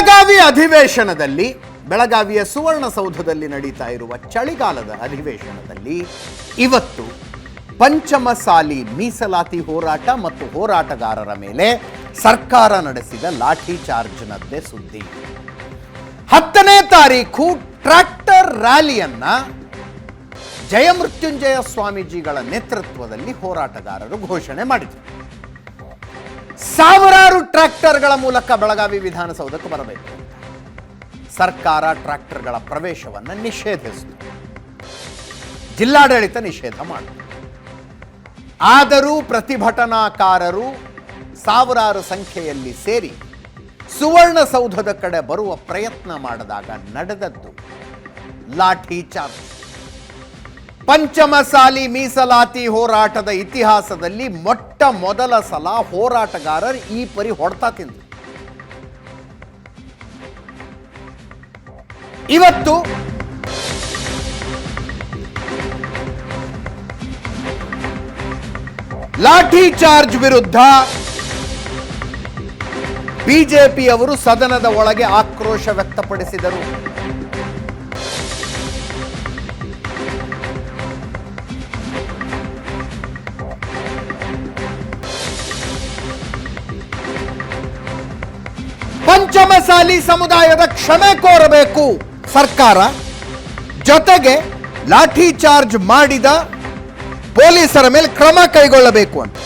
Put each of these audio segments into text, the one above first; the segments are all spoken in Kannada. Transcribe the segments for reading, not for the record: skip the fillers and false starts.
ಬೆಳಗಾವಿ ಅಧಿವೇಶನದಲ್ಲಿ ಬೆಳಗಾವಿಯ ಸುವರ್ಣಸೌಧದಲ್ಲಿ ನಡೀತಾ ಇರುವ ಚಳಿಗಾಲದ ಅಧಿವೇಶನದಲ್ಲಿ ಇವತ್ತು ಪಂಚಮಸಾಲಿ ಮೀಸಲಾತಿ ಹೋರಾಟ ಮತ್ತು ಹೋರಾಟಗಾರರ ಮೇಲೆ ಸರ್ಕಾರ ನಡೆಸಿದ ಲಾಠಿ ಚಾರ್ಜ್ನದ್ದೇ ಸುದ್ದಿ. 10ನೇ ತಾರೀಖು ಟ್ರ್ಯಾಕ್ಟರ್ ರ್ಯಾಲಿಯನ್ನ ಜಯಮೃತ್ಯುಂಜಯ ಸ್ವಾಮೀಜಿಗಳ ನೇತೃತ್ವದಲ್ಲಿ ಹೋರಾಟಗಾರರು ಘೋಷಣೆ ಮಾಡಿದರು. ಸಾವಿರಾರು ಟ್ರ್ಯಾಕ್ಟರ್ಗಳ ಮೂಲಕ ಬೆಳಗಾವಿ ವಿಧಾನಸೌಧಕ್ಕೆ ಬರಬೇಕು. ಸರ್ಕಾರ ಟ್ರ್ಯಾಕ್ಟರ್ಗಳ ಪ್ರವೇಶವನ್ನು ನಿಷೇಧಿಸಿತು. ಜಿಲ್ಲಾಡಳಿತ ನಿಷೇಧ ಮಾಡಿತು. ಆದರೂ ಪ್ರತಿಭಟನಾಕಾರರು ಸಾವಿರಾರು ಸಂಖ್ಯೆಯಲ್ಲಿ ಸೇರಿ ಸುವರ್ಣಸೌಧದ ಕಡೆ ಬರುವ ಪ್ರಯತ್ನ ಮಾಡಿದಾಗ ನಡೆದದ್ದು ಲಾಠಿ ಚಾರ್ಜ್. ಪಂಚಮಸಾಲಿ ಮೀಸಲಾತಿ ಹೋರಾಟದ ಇತಿಹಾಸದಲ್ಲಿ ಮೊಟ್ಟ ಮೊದಲ ಸಲ ಹೋರಾಟಗಾರರು ಈ ಪರಿ ಹೊಡೆತ ತಿಂದರು. ಇವತ್ತು ಲಾಠಿ ಚಾರ್ಜ್ ವಿರುದ್ಧ ಬಿಜೆಪಿಯವರು ಸದನದ ಒಳಗೆ ಆಕ್ರೋಶ ವ್ಯಕ್ತಪಡಿಸಿದರು. ಪಂಚಮಸಾಲಿ ಸಮುದಾಯದ ಕ್ಷಮೆ ಕೋರಬೇಕು ಸರ್ಕಾರ, ಜೊತೆಗೆ ಲಾಠಿ ಚಾರ್ಜ್ ಮಾಡಿದ ಪೊಲೀಸರ ಮೇಲೆ ಕ್ರಮ ಕೈಗೊಳ್ಳಬೇಕು ಅಂತ.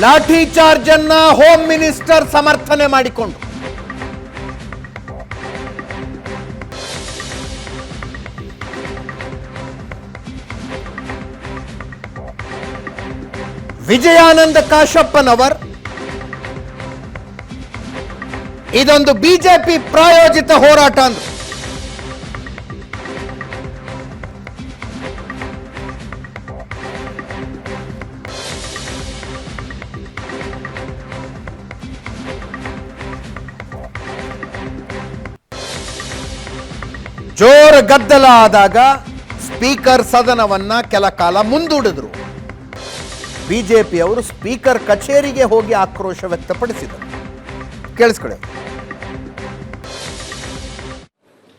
ಲಾಠಿ ಚಾರ್ಜ್ ಅನ್ನ ಹೋಮ್ ಮಿನಿಸ್ಟರ್ ಸಮರ್ಥನೆ ಮಾಡಿಕೊಂಡು ವಿಜಯಾನಂದ ಕಾಶಪ್ಪನವರ್ ಇದೊಂದು ಬಿಜೆಪಿ ಪ್ರಾಯೋಜಿತ ಹೋರಾಟ ಅಂದ್ರು. ಜೋರ ಗದ್ದಲ ಆದಾಗ ಸ್ಪೀಕರ್ ಸದನವನ್ನ ಕೆಲ ಕಾಲ ಮುಂದೂಡಿದ್ರು. ಬಿಜೆಪಿಯವರು ಸ್ಪೀಕರ್ ಕಚೇರಿಗೆ ಹೋಗಿ ಆಕ್ರೋಶ ವ್ಯಕ್ತಪಡಿಸಿದರು. ಕೇಳಿಸ್ಕೊಳ್ಳಿ.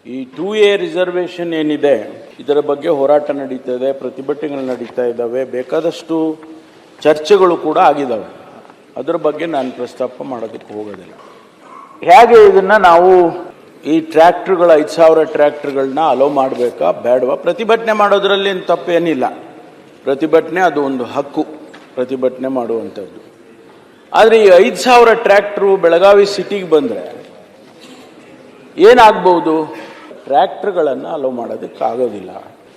ಈ 2A ರಿಸರ್ವೇಷನ್ ಏನಿದೆ ಇದರ ಬಗ್ಗೆ ಹೋರಾಟ ನಡೀತಾ ಇದೆ, ಪ್ರತಿಭಟನೆಗಳು ನಡೀತಾ ಇದ್ದಾವೆ, ಬೇಕಾದಷ್ಟು ಚರ್ಚೆಗಳು ಕೂಡ ಆಗಿದ್ದಾವೆ. ಅದರ ಬಗ್ಗೆ ನಾನು ಪ್ರಸ್ತಾಪ ಮಾಡೋದಕ್ಕೆ ಹೋಗೋದಿಲ್ಲ. ಹೇಗೆ ಇದನ್ನ ನಾವು ಈ ಟ್ರ್ಯಾಕ್ಟರ್ಗಳ 5,000 ಟ್ರ್ಯಾಕ್ಟರ್ಗಳನ್ನ ಅಲೋ ಮಾಡಬೇಕಾ ಬೇಡವಾ? ಪ್ರತಿಭಟನೆ ಮಾಡೋದ್ರಲ್ಲಿ ಏನು ತಪ್ಪೇನಿಲ್ಲ. ಪ್ರತಿಭಟನೆ ಅದು ಒಂದು ಹಕ್ಕು, ಪ್ರತಿಭಟನೆ ಮಾಡುವಂಥದ್ದು. ಆದರೆ ಈ 5,000 ಟ್ರ್ಯಾಕ್ಟ್ರು ಬೆಳಗಾವಿ ಸಿಟಿಗೆ ಬಂದರೆ ಏನಾಗ್ಬೋದು? ಟ್ರ್ಯಾಕ್ಟರ್ಗಳನ್ನು ಅಲೋ ಮಾಡೋದಕ್ಕಾಗೋದಿಲ್ಲ.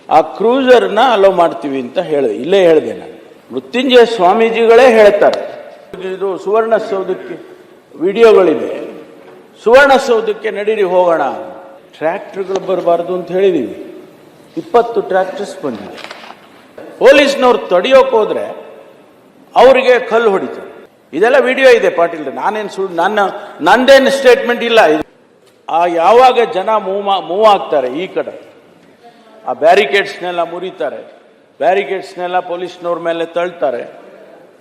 ಆ ಕ್ರೂಸರ್ನ ಅಲೋ ಮಾಡ್ತೀವಿ ಅಂತ ಇಲ್ಲೇ ಹೇಳಿದೆ ನಾನು. ಮೃತ್ಯುಂಜಯ ಸ್ವಾಮೀಜಿಗಳೇ ಹೇಳ್ತಾರೆ. ಇದು ಸುವರ್ಣಸೌಧಕ್ಕೆ ವಿಡಿಯೋಗಳಿವೆ. ಸುವರ್ಣಸೌಧಕ್ಕೆ ನಡೀರಿ ಹೋಗೋಣ, ಟ್ರ್ಯಾಕ್ಟರ್ಗಳು ಬರಬಾರ್ದು ಅಂತ ಹೇಳಿದೀವಿ. 20 ಟ್ರ್ಯಾಕ್ಟರ್ಸ್ ಬಂದಿದೆ. ಪೊಲೀಸ್ನವ್ರು ತಡೆಯೋಕೆ ಹೋದ್ರೆ ಅವರಿಗೆ ಕಲ್ಲು ಹೊಡಿತಾರೆ. ಇದೆಲ್ಲ ವಿಡಿಯೋ ಇದೆ ಪಾಟೀಲ್. ನಾನೇನು ಸುಳ್ಳು, ನಂದೇನು ಸ್ಟೇಟ್ಮೆಂಟ್ ಇಲ್ಲ. ಯಾವಾಗ ಜನ ಮೂವ್ ಆಗ್ತಾರೆ ಈ ಕಡೆ, ಆ ಬ್ಯಾರಿಕೇಡ್ಸ್ನೆಲ್ಲ ಮುರಿತಾರೆ, ಬ್ಯಾರಿಕೇಡ್ಸ್ನೆಲ್ಲ ಪೊಲೀಸ್ನವ್ರ ಮೇಲೆ ತಳ್ತಾರೆ,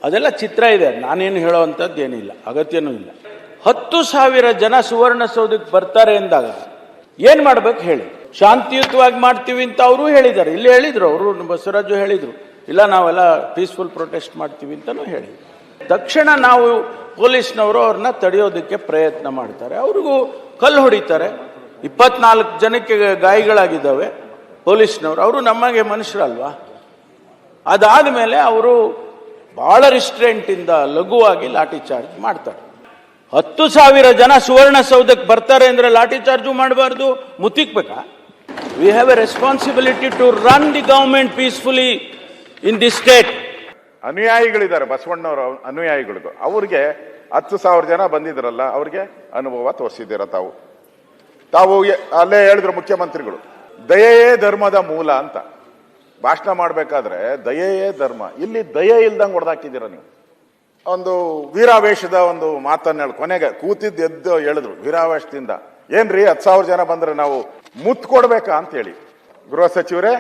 ಅದೆಲ್ಲ ಚಿತ್ರ ಇದೆ. ನಾನೇನು ಹೇಳೋವಂಥದ್ದು ಏನಿಲ್ಲ, ಅಗತ್ಯನೂ ಇಲ್ಲ. 10,000 ಜನ ಸುವರ್ಣಸೌಧಕ್ಕೆ ಬರ್ತಾರೆ ಎಂದಾಗ ಏನ್ ಮಾಡ್ಬೇಕು ಹೇಳಿ? ಶಾಂತಿಯುತವಾಗಿ ಮಾಡ್ತೀವಿ ಅಂತ ಅವರು ಹೇಳಿದ್ದಾರೆ. ಇಲ್ಲಿ ಹೇಳಿದ್ರು, ಅವರು ಬಸವರಾಜು ಹೇಳಿದ್ರು, ಇಲ್ಲ ನಾವೆಲ್ಲ ಪೀಸ್ಫುಲ್ ಪ್ರೊಟೆಸ್ಟ್ ಮಾಡ್ತೀವಿ ಅಂತಲೂ ಹೇಳಿ. ತಕ್ಷಣ ನಾವು ಪೊಲೀಸ್ನವರು ಅವ್ರನ್ನ ತಡೆಯೋದಕ್ಕೆ ಪ್ರಯತ್ನ ಮಾಡ್ತಾರೆ, ಅವ್ರಿಗೂ ಕಲ್ಲು ಹೊಡಿತಾರೆ. 24 ಜನಕ್ಕೆ ಗಾಯಗಳಾಗಿದ್ದಾವೆ ಪೊಲೀಸ್ನವರು. ಅವರು ನಮಗೆ ಮನುಷ್ಯರಲ್ವಾ? ಅದಾದ ಮೇಲೆ ಅವರು ಬಹಳ ರಿಸ್ಟ್ರೆಂಟಿಂದ ಲಘುವಾಗಿ ಲಾಠಿ ಚಾರ್ಜ್ ಮಾಡ್ತಾರೆ. 10,000 ಜನ ಸುವರ್ಣಸೌಧಕ್ಕೆ ಬರ್ತಾರೆ ಅಂದ್ರೆ ಲಾಠಿ ಚಾರ್ಜು ಮಾಡಬಾರ್ದು, ಮುತ್ತಿಕ್ಬೇಕಾ? We have a responsibility to run the government peacefully in the state. ಅನುಯಾಯಿಗಳಿದ್ದಾರೆ, ಬಸವಣ್ಣವರ ಅನುಯಾಯಿಗಳಿಗೂ. ಅವ್ರಿಗೆ 10,000 ಜನ ಬಂದಿದ್ರಲ್ಲ, ಅವ್ರಿಗೆ ಅನುಭವ ತೋರಿಸಿದ್ದೀರ ತಾವು. ಅಲ್ಲೇ ಹೇಳಿದ್ರು ಮುಖ್ಯಮಂತ್ರಿಗಳು, ದಯೆಯೇ ಧರ್ಮದ ಮೂಲ ಅಂತ. ಭಾಷಣ ಮಾಡಬೇಕಾದ್ರೆ ದಯೆಯೇ ಧರ್ಮ, ಇಲ್ಲಿ ದಯೆ ಇಲ್ದಂಗೆ ಹೊಡೆದಾಕಿದ್ದೀರ ನೀವು. ಒಂದು ವೀರಾವೇಶದ ಒಂದು ಮಾತನ್ನ ಹೇಳಿ ಕೊನೆಗೆ ಕೂತಿದ್ದು ಎದ್ದು ಹೇಳಿದ್ರು ವೀರಾವೇಶದಿಂದ, ಏನ್ರಿ 10,000 ಜನ ಬಂದ್ರೆ ನಾವು ಮುತ್ತು ಕೊಡ್ಬೇಕಾ ಅಂತ ಹೇಳಿ. ಗೃಹ ಸಚಿವರೇ,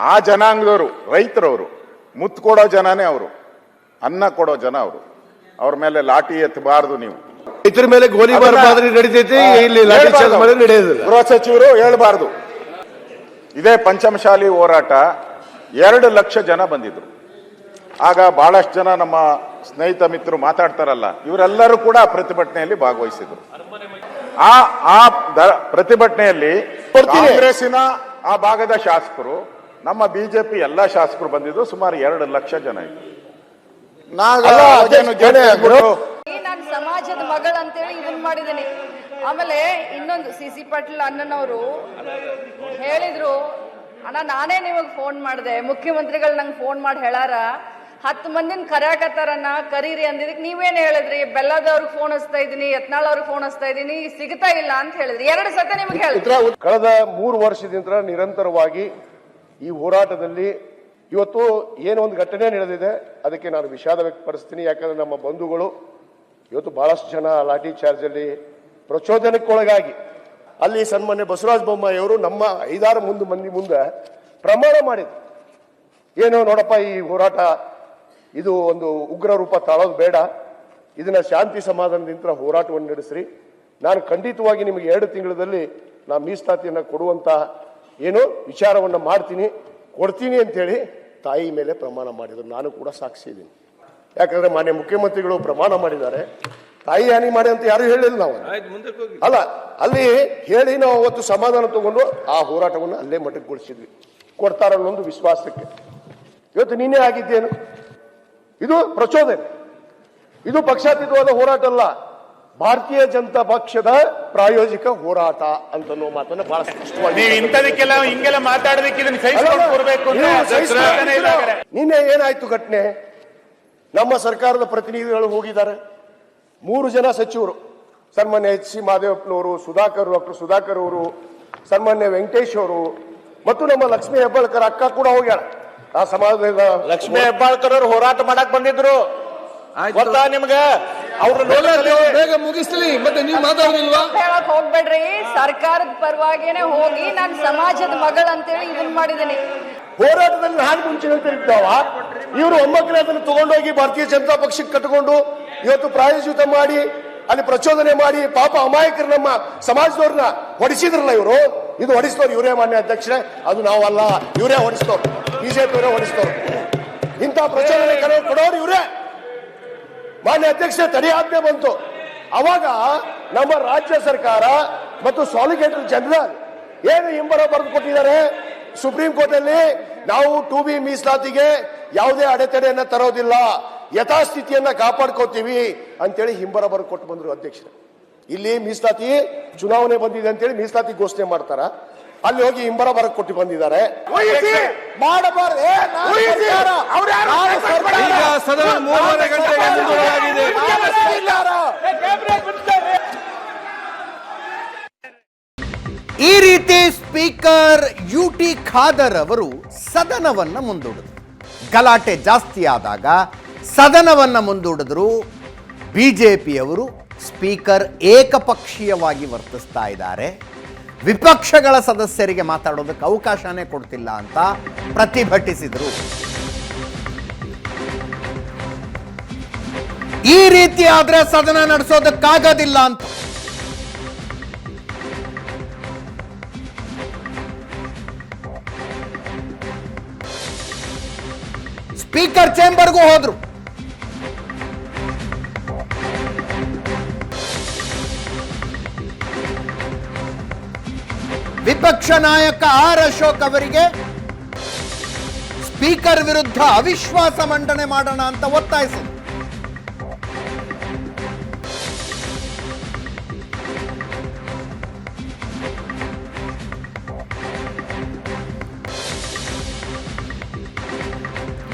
ಆ ಜನಾಂಗದವರು ರೈತರವರು, ಮುತ್ತು ಕೊಡೋ ಜನನೇ ಅವರು, ಅನ್ನ ಕೊಡೋ ಜನ ಅವರು. ಅವ್ರ ಮೇಲೆ ಲಾಠಿ ಎತ್ತಬಾರದು ನೀವು. ರೈತರ ಮೇಲೆ ಗೋಲಿಬಾರ್ ಮಾದರಿ ನಡೀತೈತಿ, ಇಲ್ಲಿ ಲಾಠಿ ಚಾರ್ಜ್ ಮಾಡಿ ನಡೆಯೋದಿಲ್ಲ. ಗೃಹ ಸಚಿವರು ಹೇಳ್ಬಾರ್ದು. ಇದೇ ಪಂಚಮಶಾಲಿ ಹೋರಾಟ 2 ಲಕ್ಷ ಜನ ಬಂದಿದ್ರು. ಆಗ ಬಹಳಷ್ಟು ಜನ ನಮ್ಮ ಸ್ನೇಹಿತ ಮಿತ್ರರು ಮಾತಾಡ್ತಾರಲ್ಲ, ಇವರೆಲ್ಲರೂ ಕೂಡ ಪ್ರತಿಭಟನೆಯಲ್ಲಿ ಭಾಗವಹಿಸಿದ್ರು. ಆ ಪ್ರತಿಭಟನೆಯಲ್ಲಿ ಕಾಂಗ್ರೆಸ್ಸಿನ ಆ ಭಾಗದ ಶಾಸಕರು, ನಮ್ಮ ಬಿಜೆಪಿ ಎಲ್ಲಾ ಶಾಸಕರು ಬಂದಿದ್ರು. ಸುಮಾರು 2 ಲಕ್ಷ ಜನ ಇದ್ರು. ನಾನು ಸಮಾಜದ ಮಗಳು ಅಂತೇಳಿ ಇದನ್ನ ಮಾಡಿದ್ದೀನಿ. ಆಮೇಲೆ ಇನ್ನೊಂದು ಸಿ ಪಾಟೀಲ್ ಅಣ್ಣನವರು ಹೇಳಿದ್ರು, ಅಣ್ಣ ನಾನೇ ನಿಮಗೆ ಫೋನ್ ಮಾಡಿದೆ, ಮುಖ್ಯಮಂತ್ರಿಗಳು ನಂಗೆ ಫೋನ್ ಮಾಡಿ ಹೇಳಾರ 10 ಮಂದಿನ ಕರೆಯಕತ್ತಾರನ್ನ ಕರೀರಿ ಅಂದಿದ್ದಕ್ಕೆ ನೀವೇನು ಹೇಳಿದ್ರಿ? ಬೆಲ್ಲದವ್ರಿಗೆ ಫೋನ್ ಹಚ್ತಾ ಇದೀನಿ, ಯತ್ನಾಳ್ ಅವ್ರಿಗೆ ಫೋನ್ ಹಚ್ತಾ ಇದೀನಿ, ಸಿಗ್ತಾ ಇಲ್ಲ ಅಂತ ಹೇಳಿದ್ರಿ. 2 ಸತಿ ನಿಮ್ಗೆ ಹೇಳಿದ್ರು. ಕಳೆದ 3 ವರ್ಷದಿಂದ ನಿರಂತರವಾಗಿ ಈ ಹೋರಾಟದಲ್ಲಿ ಇವತ್ತು ಏನೋ ಒಂದು ಘಟನೆ ನಡೆದಿದೆ, ಅದಕ್ಕೆ ನಾನು ವಿಷಾದ ವ್ಯಕ್ತಪಡಿಸ್ತೀನಿ. ಯಾಕಂದ್ರೆ ನಮ್ಮ ಬಂಧುಗಳು ಇವತ್ತು ಬಹಳಷ್ಟು ಜನ ಲಾಠಿ ಚಾರ್ಜ್ ಅಲ್ಲಿ ಪ್ರಚೋದನಕ್ಕೊಳಗಾಗಿ ಅಲ್ಲಿ ಸನ್ಮಾನ್ಯ ಬಸವರಾಜ ಬೊಮ್ಮಾಯಿ ಅವರು ನಮ್ಮ 5-6 ಮಂದಿ ಮುಂದೆ ಪ್ರಮಾಣ ಮಾಡಿದ್ರು. ಏನೋ ನೋಡಪ್ಪ, ಈ ಹೋರಾಟ ಇದು ಒಂದು ಉಗ್ರ ರೂಪ ತಾಳೋದು ಬೇಡ, ಇದನ್ನ ಶಾಂತಿ ಸಮಾಧಾನದಿಂದ ಹೋರಾಟವನ್ನು ನಡೆಸ್ರಿ. ನಾನು ಖಂಡಿತವಾಗಿ ನಿಮಗೆ 2 ತಿಂಗಳಲ್ಲಿ ನಾ ಮೀಸಲಾತಿಯನ್ನು ಕೊಡುವಂತ ಏನು ವಿಚಾರವನ್ನು ಕೊಡ್ತೀನಿ ಅಂತೇಳಿ ತಾಯಿ ಮೇಲೆ ಪ್ರಮಾಣ ಮಾಡಿದ್ರು. ನಾನು ಕೂಡ ಸಾಕ್ಷಿ ಇದ್ದೀನಿ. ಯಾಕಂದ್ರೆ ಮಾನ್ಯ ಮುಖ್ಯಮಂತ್ರಿಗಳು ಪ್ರಮಾಣ ಮಾಡಿದ್ದಾರೆ, ತಾಯಿ ಹಾನಿ ಮಾಡಿ ಅಂತ ಯಾರು ಹೇಳಿಲ್ಲ. ನಾವು ಅಲ್ಲ, ಅಲ್ಲಿ ಹೇಳಿ ನಾವು ಅವತ್ತು ಸಮಾಧಾನ ತಗೊಂಡು ಆ ಹೋರಾಟವನ್ನು ಅಲ್ಲೇ ಮಟ್ಟಗೊಳಿಸಿದ್ವಿ, ಕೊಡ್ತಾರಲ್ಲ ಒಂದು ವಿಶ್ವಾಸಕ್ಕೆ. ಇವತ್ತು ನಿನ್ನೆ ಆಗಿದ್ದೇನು? ಇದು ಪ್ರಚೋದನೆ, ಇದು ಪಕ್ಷಾತೀತವಾದ ಹೋರಾಟ ಅಲ್ಲ, ಭಾರತೀಯ ಜನತಾ ಪಕ್ಷದ ಪ್ರಾಯೋಜಿಕ ಹೋರಾಟ ಅಂತ ಮಾತನ್ನ ಬಹಳ ಸ್ಪಷ್ಟವಾಗಿ. ನಿನ್ನೆ ಏನಾಯ್ತು ಘಟನೆ? ನಮ್ಮ ಸರ್ಕಾರದ ಪ್ರತಿನಿಧಿಗಳು ಹೋಗಿದ್ದಾರೆ. 3 ಜನ ಸಚಿವರು, ಸನ್ಮಾನ್ಯ H.C. ಮಾದೇವಪ್ಪನವರು, ಡಾಕ್ಟರ್ ಸುಧಾಕರ್ ಅವರು, ಸನ್ಮಾನ್ಯ ವೆಂಕಟೇಶ್ ಅವರು ಮತ್ತು ನಮ್ಮ ಲಕ್ಷ್ಮೀ ಹೆಬ್ಬಾಳ್ಕರ್ ಅಕ್ಕ ಕೂಡ ಹೋಗ್ಯಾರ. ಆ ಸಮಾಜದ ಲಕ್ಷ್ಮೀ ಹೆಬ್ಬಾಳ್ಕರ್ ಅವರು ಹೋರಾಟ ಮಾಡಕ್ ಬಂದಿದ್ರು, ಗೊತ್ತಾ ನಿಮ್ಗೆ? ಬೇಗ ಮುಗಿಸ್ಲಿ, ಮತ್ತೆ ನೀವು ಮಾತಾಡೋದಿಲ್ವಾ? ಹೇಳಕ್ ಹೋಗ್ಬೇಡ್ರಿ, ಸರ್ಕಾರದ ಪರವಾಗಿನೇ ಹೋಗಿ ನಾನು ಸಮಾಜದ ಮಗಳು ಅಂತೇಳಿ ಇದನ್ನ ಮಾಡಿದ್ದೀನಿ. ಹೋರಾಟದಲ್ಲಿ ನಾನು ಮುಂಚೆ ಹೇಳ್ತಿರ್ತಾವ, ಇವರು ಒಮ್ಮಕ್ಕನೇ ಅದನ್ನು ತಗೊಂಡೋಗಿ ಭಾರತೀಯ ಜನತಾ ಪಕ್ಷಕ್ಕೆ ಕಟ್ಟಿಕೊಂಡು ಇವತ್ತು ಪ್ರಾಯೋಜಿತ ಮಾಡಿ ಅಲ್ಲಿ ಪ್ರಚೋದನೆ ಮಾಡಿ ಪಾಪ ಅಮಾಯಕರು ನಮ್ಮ ಸಮಾಜದವ್ರನ್ನ ಹೊಡಿಸಿದ್ರಲ್ಲ ಇವರು. ಇದು ಹೊಡಿಸ್ತವ್ರು ಇವರೇ, ಮಾನ್ಯ ಅಧ್ಯಕ್ಷರೇ, ಅದು ನಾವಲ್ಲ, ಇವರೇ ಹೊಡಿಸ್ತವ್ರು, ಬಿಜೆಪಿ ಅವರೇ ಹೊಡಿಸ್ತವ್ರು. ಇಂಥ ಪ್ರಚೋದನೆ ಕೊಡೋರು ಇವರೇ. ಮಾನ್ಯ ಅಧ್ಯಕ್ಷ ತಡೆಯಾಜ್ಞೆ ಬಂತು. ಅವಾಗ ನಮ್ಮ ರಾಜ್ಯ ಸರ್ಕಾರ ಮತ್ತು ಸಾಲಿಸಿಟರ್ ಜನರಲ್ ಏನು ಹಿಂಬರ ಬರೆದು ಕೊಟ್ಟಿದ್ದಾರೆ ಸುಪ್ರೀಂ ಕೋರ್ಟ್ ಅಲ್ಲಿ, ನಾವು 2B ಮೀಸಲಾತಿಗೆ ಯಾವುದೇ ಅಡೆತಡೆಯನ್ನ ತರೋದಿಲ್ಲ, ಯಥಾಸ್ಥಿತಿಯನ್ನ ಕಾಪಾಡ್ಕೋತೀವಿ ಅಂತೇಳಿ ಹಿಂಬರ ಬರೆದು ಕೊಟ್ಟು ಬಂದ್ರು ಅಧ್ಯಕ್ಷರು. ಇಲ್ಲಿ ಮೀಸಲಾತಿ ಚುನಾವಣೆ ಬಂದಿದೆ ಅಂತೇಳಿ ಮೀಸಲಾತಿ ಘೋಷಣೆ ಮಾಡ್ತಾರ, ಅಲ್ಲಿ ಹೋಗಿ ಹಿಂಬರ ಬರಕ್ ಕೊಟ್ಟು ಬಂದಿದ್ದಾರೆ. ಸದನ 3:30 ಗಂಟೆಗೆ ಮುಂದೂಡಲಾಗಿದೆ. ಈ ರೀತಿ ಸ್ಪೀಕರ್ UT ಖಾದರ್ ಅವರು ಸದನವನ್ನ ಮುಂದೂಡಿದ್ರು. ಗಲಾಟೆ ಜಾಸ್ತಿ ಆದಾಗ ಸದನವನ್ನ ಮುಂದೂಡಿದ್ರು. ಬಿಜೆಪಿಯವರು ಸ್ಪೀಕರ್ ಏಕಪಕ್ಷೀಯವಾಗಿ ವರ್ತಿಸ್ತಾ ಇದ್ದಾರೆ, ವಿಪಕ್ಷಗಳ ಸದಸ್ಯರಿಗೆ ಮಾತಾಡೋದಕ್ಕೆ ಅವಕಾಶನೇ ಕೊಡ್ತಿಲ್ಲ ಅಂತ ಪ್ರತಿಭಟಿಸಿದರು. ಈ ರೀತಿ ಆದ್ರೆ ಸದನ ನಡೆಸೋದಕ್ಕಾಗೋದಿಲ್ಲ ಅಂತ ಸ್ಪೀಕರ್ ಚೇಂಬರ್ಗೂ ಹೋದ್ರು. ವಿಪಕ್ಷ ನಾಯಕ R. ಅಶೋಕ್ ಅವರಿಗೆ ಸ್ಪೀಕರ್ ವಿರುದ್ಧ ಅವಿಶ್ವಾಸ ಮಂಡನೆ ಮಾಡೋಣ ಅಂತ ಒತ್ತಾಯಿಸಿದರು.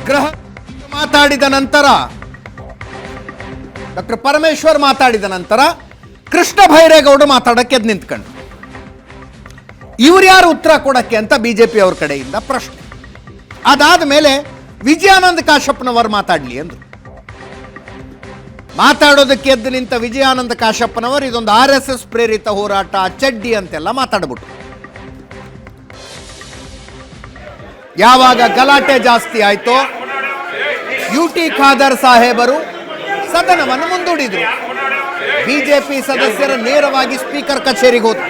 ಗೃಹ ಮಾತಾಡಿದ ನಂತರ ಡಾಕ್ಟರ್ ಪರಮೇಶ್ವರ್ ಮಾತಾಡಿದ ನಂತರ ಕೃಷ್ಣ ಭೈರೇಗೌಡ ಮಾತಾಡಕ್ಕೆ ಎದ್ದು ನಿಂತ್ಕೊಂಡು ಇವ್ರು ಯಾರು ಉತ್ತರ ಕೊಡಕ್ಕೆ ಅಂತ ಬಿಜೆಪಿ ಅವ್ರ ಕಡೆಯಿಂದ ಪ್ರಶ್ನೆ. ಅದಾದ ಮೇಲೆ ವಿಜಯಾನಂದ ಕಾಶಪ್ಪನವರು ಮಾತಾಡಲಿ ಅಂದರು. ಮಾತಾಡೋದಕ್ಕೆ ಎದ್ದು ನಿಂತ ವಿಜಯಾನಂದ ಕಾಶಪ್ಪನವರು ಇದೊಂದು RSS ಪ್ರೇರಿತ ಹೋರಾಟ, ಚಡ್ಡಿ ಅಂತೆಲ್ಲ ಮಾತಾಡ್ಬಿಟ್ರು. ಯಾವಾಗ ಗಲಾಟೆ ಜಾಸ್ತಿ ಆಯ್ತೋ UT ಖಾದರ್ ಸಾಹೇಬರು ಸದನವನ್ನು ಮುಂದೂಡಿದ್ರು. ಬಿಜೆಪಿ ಸದಸ್ಯರ ನೇರವಾಗಿ ಸ್ಪೀಕರ್ ಕಚೇರಿಗೆ ಹೋದ್ರು.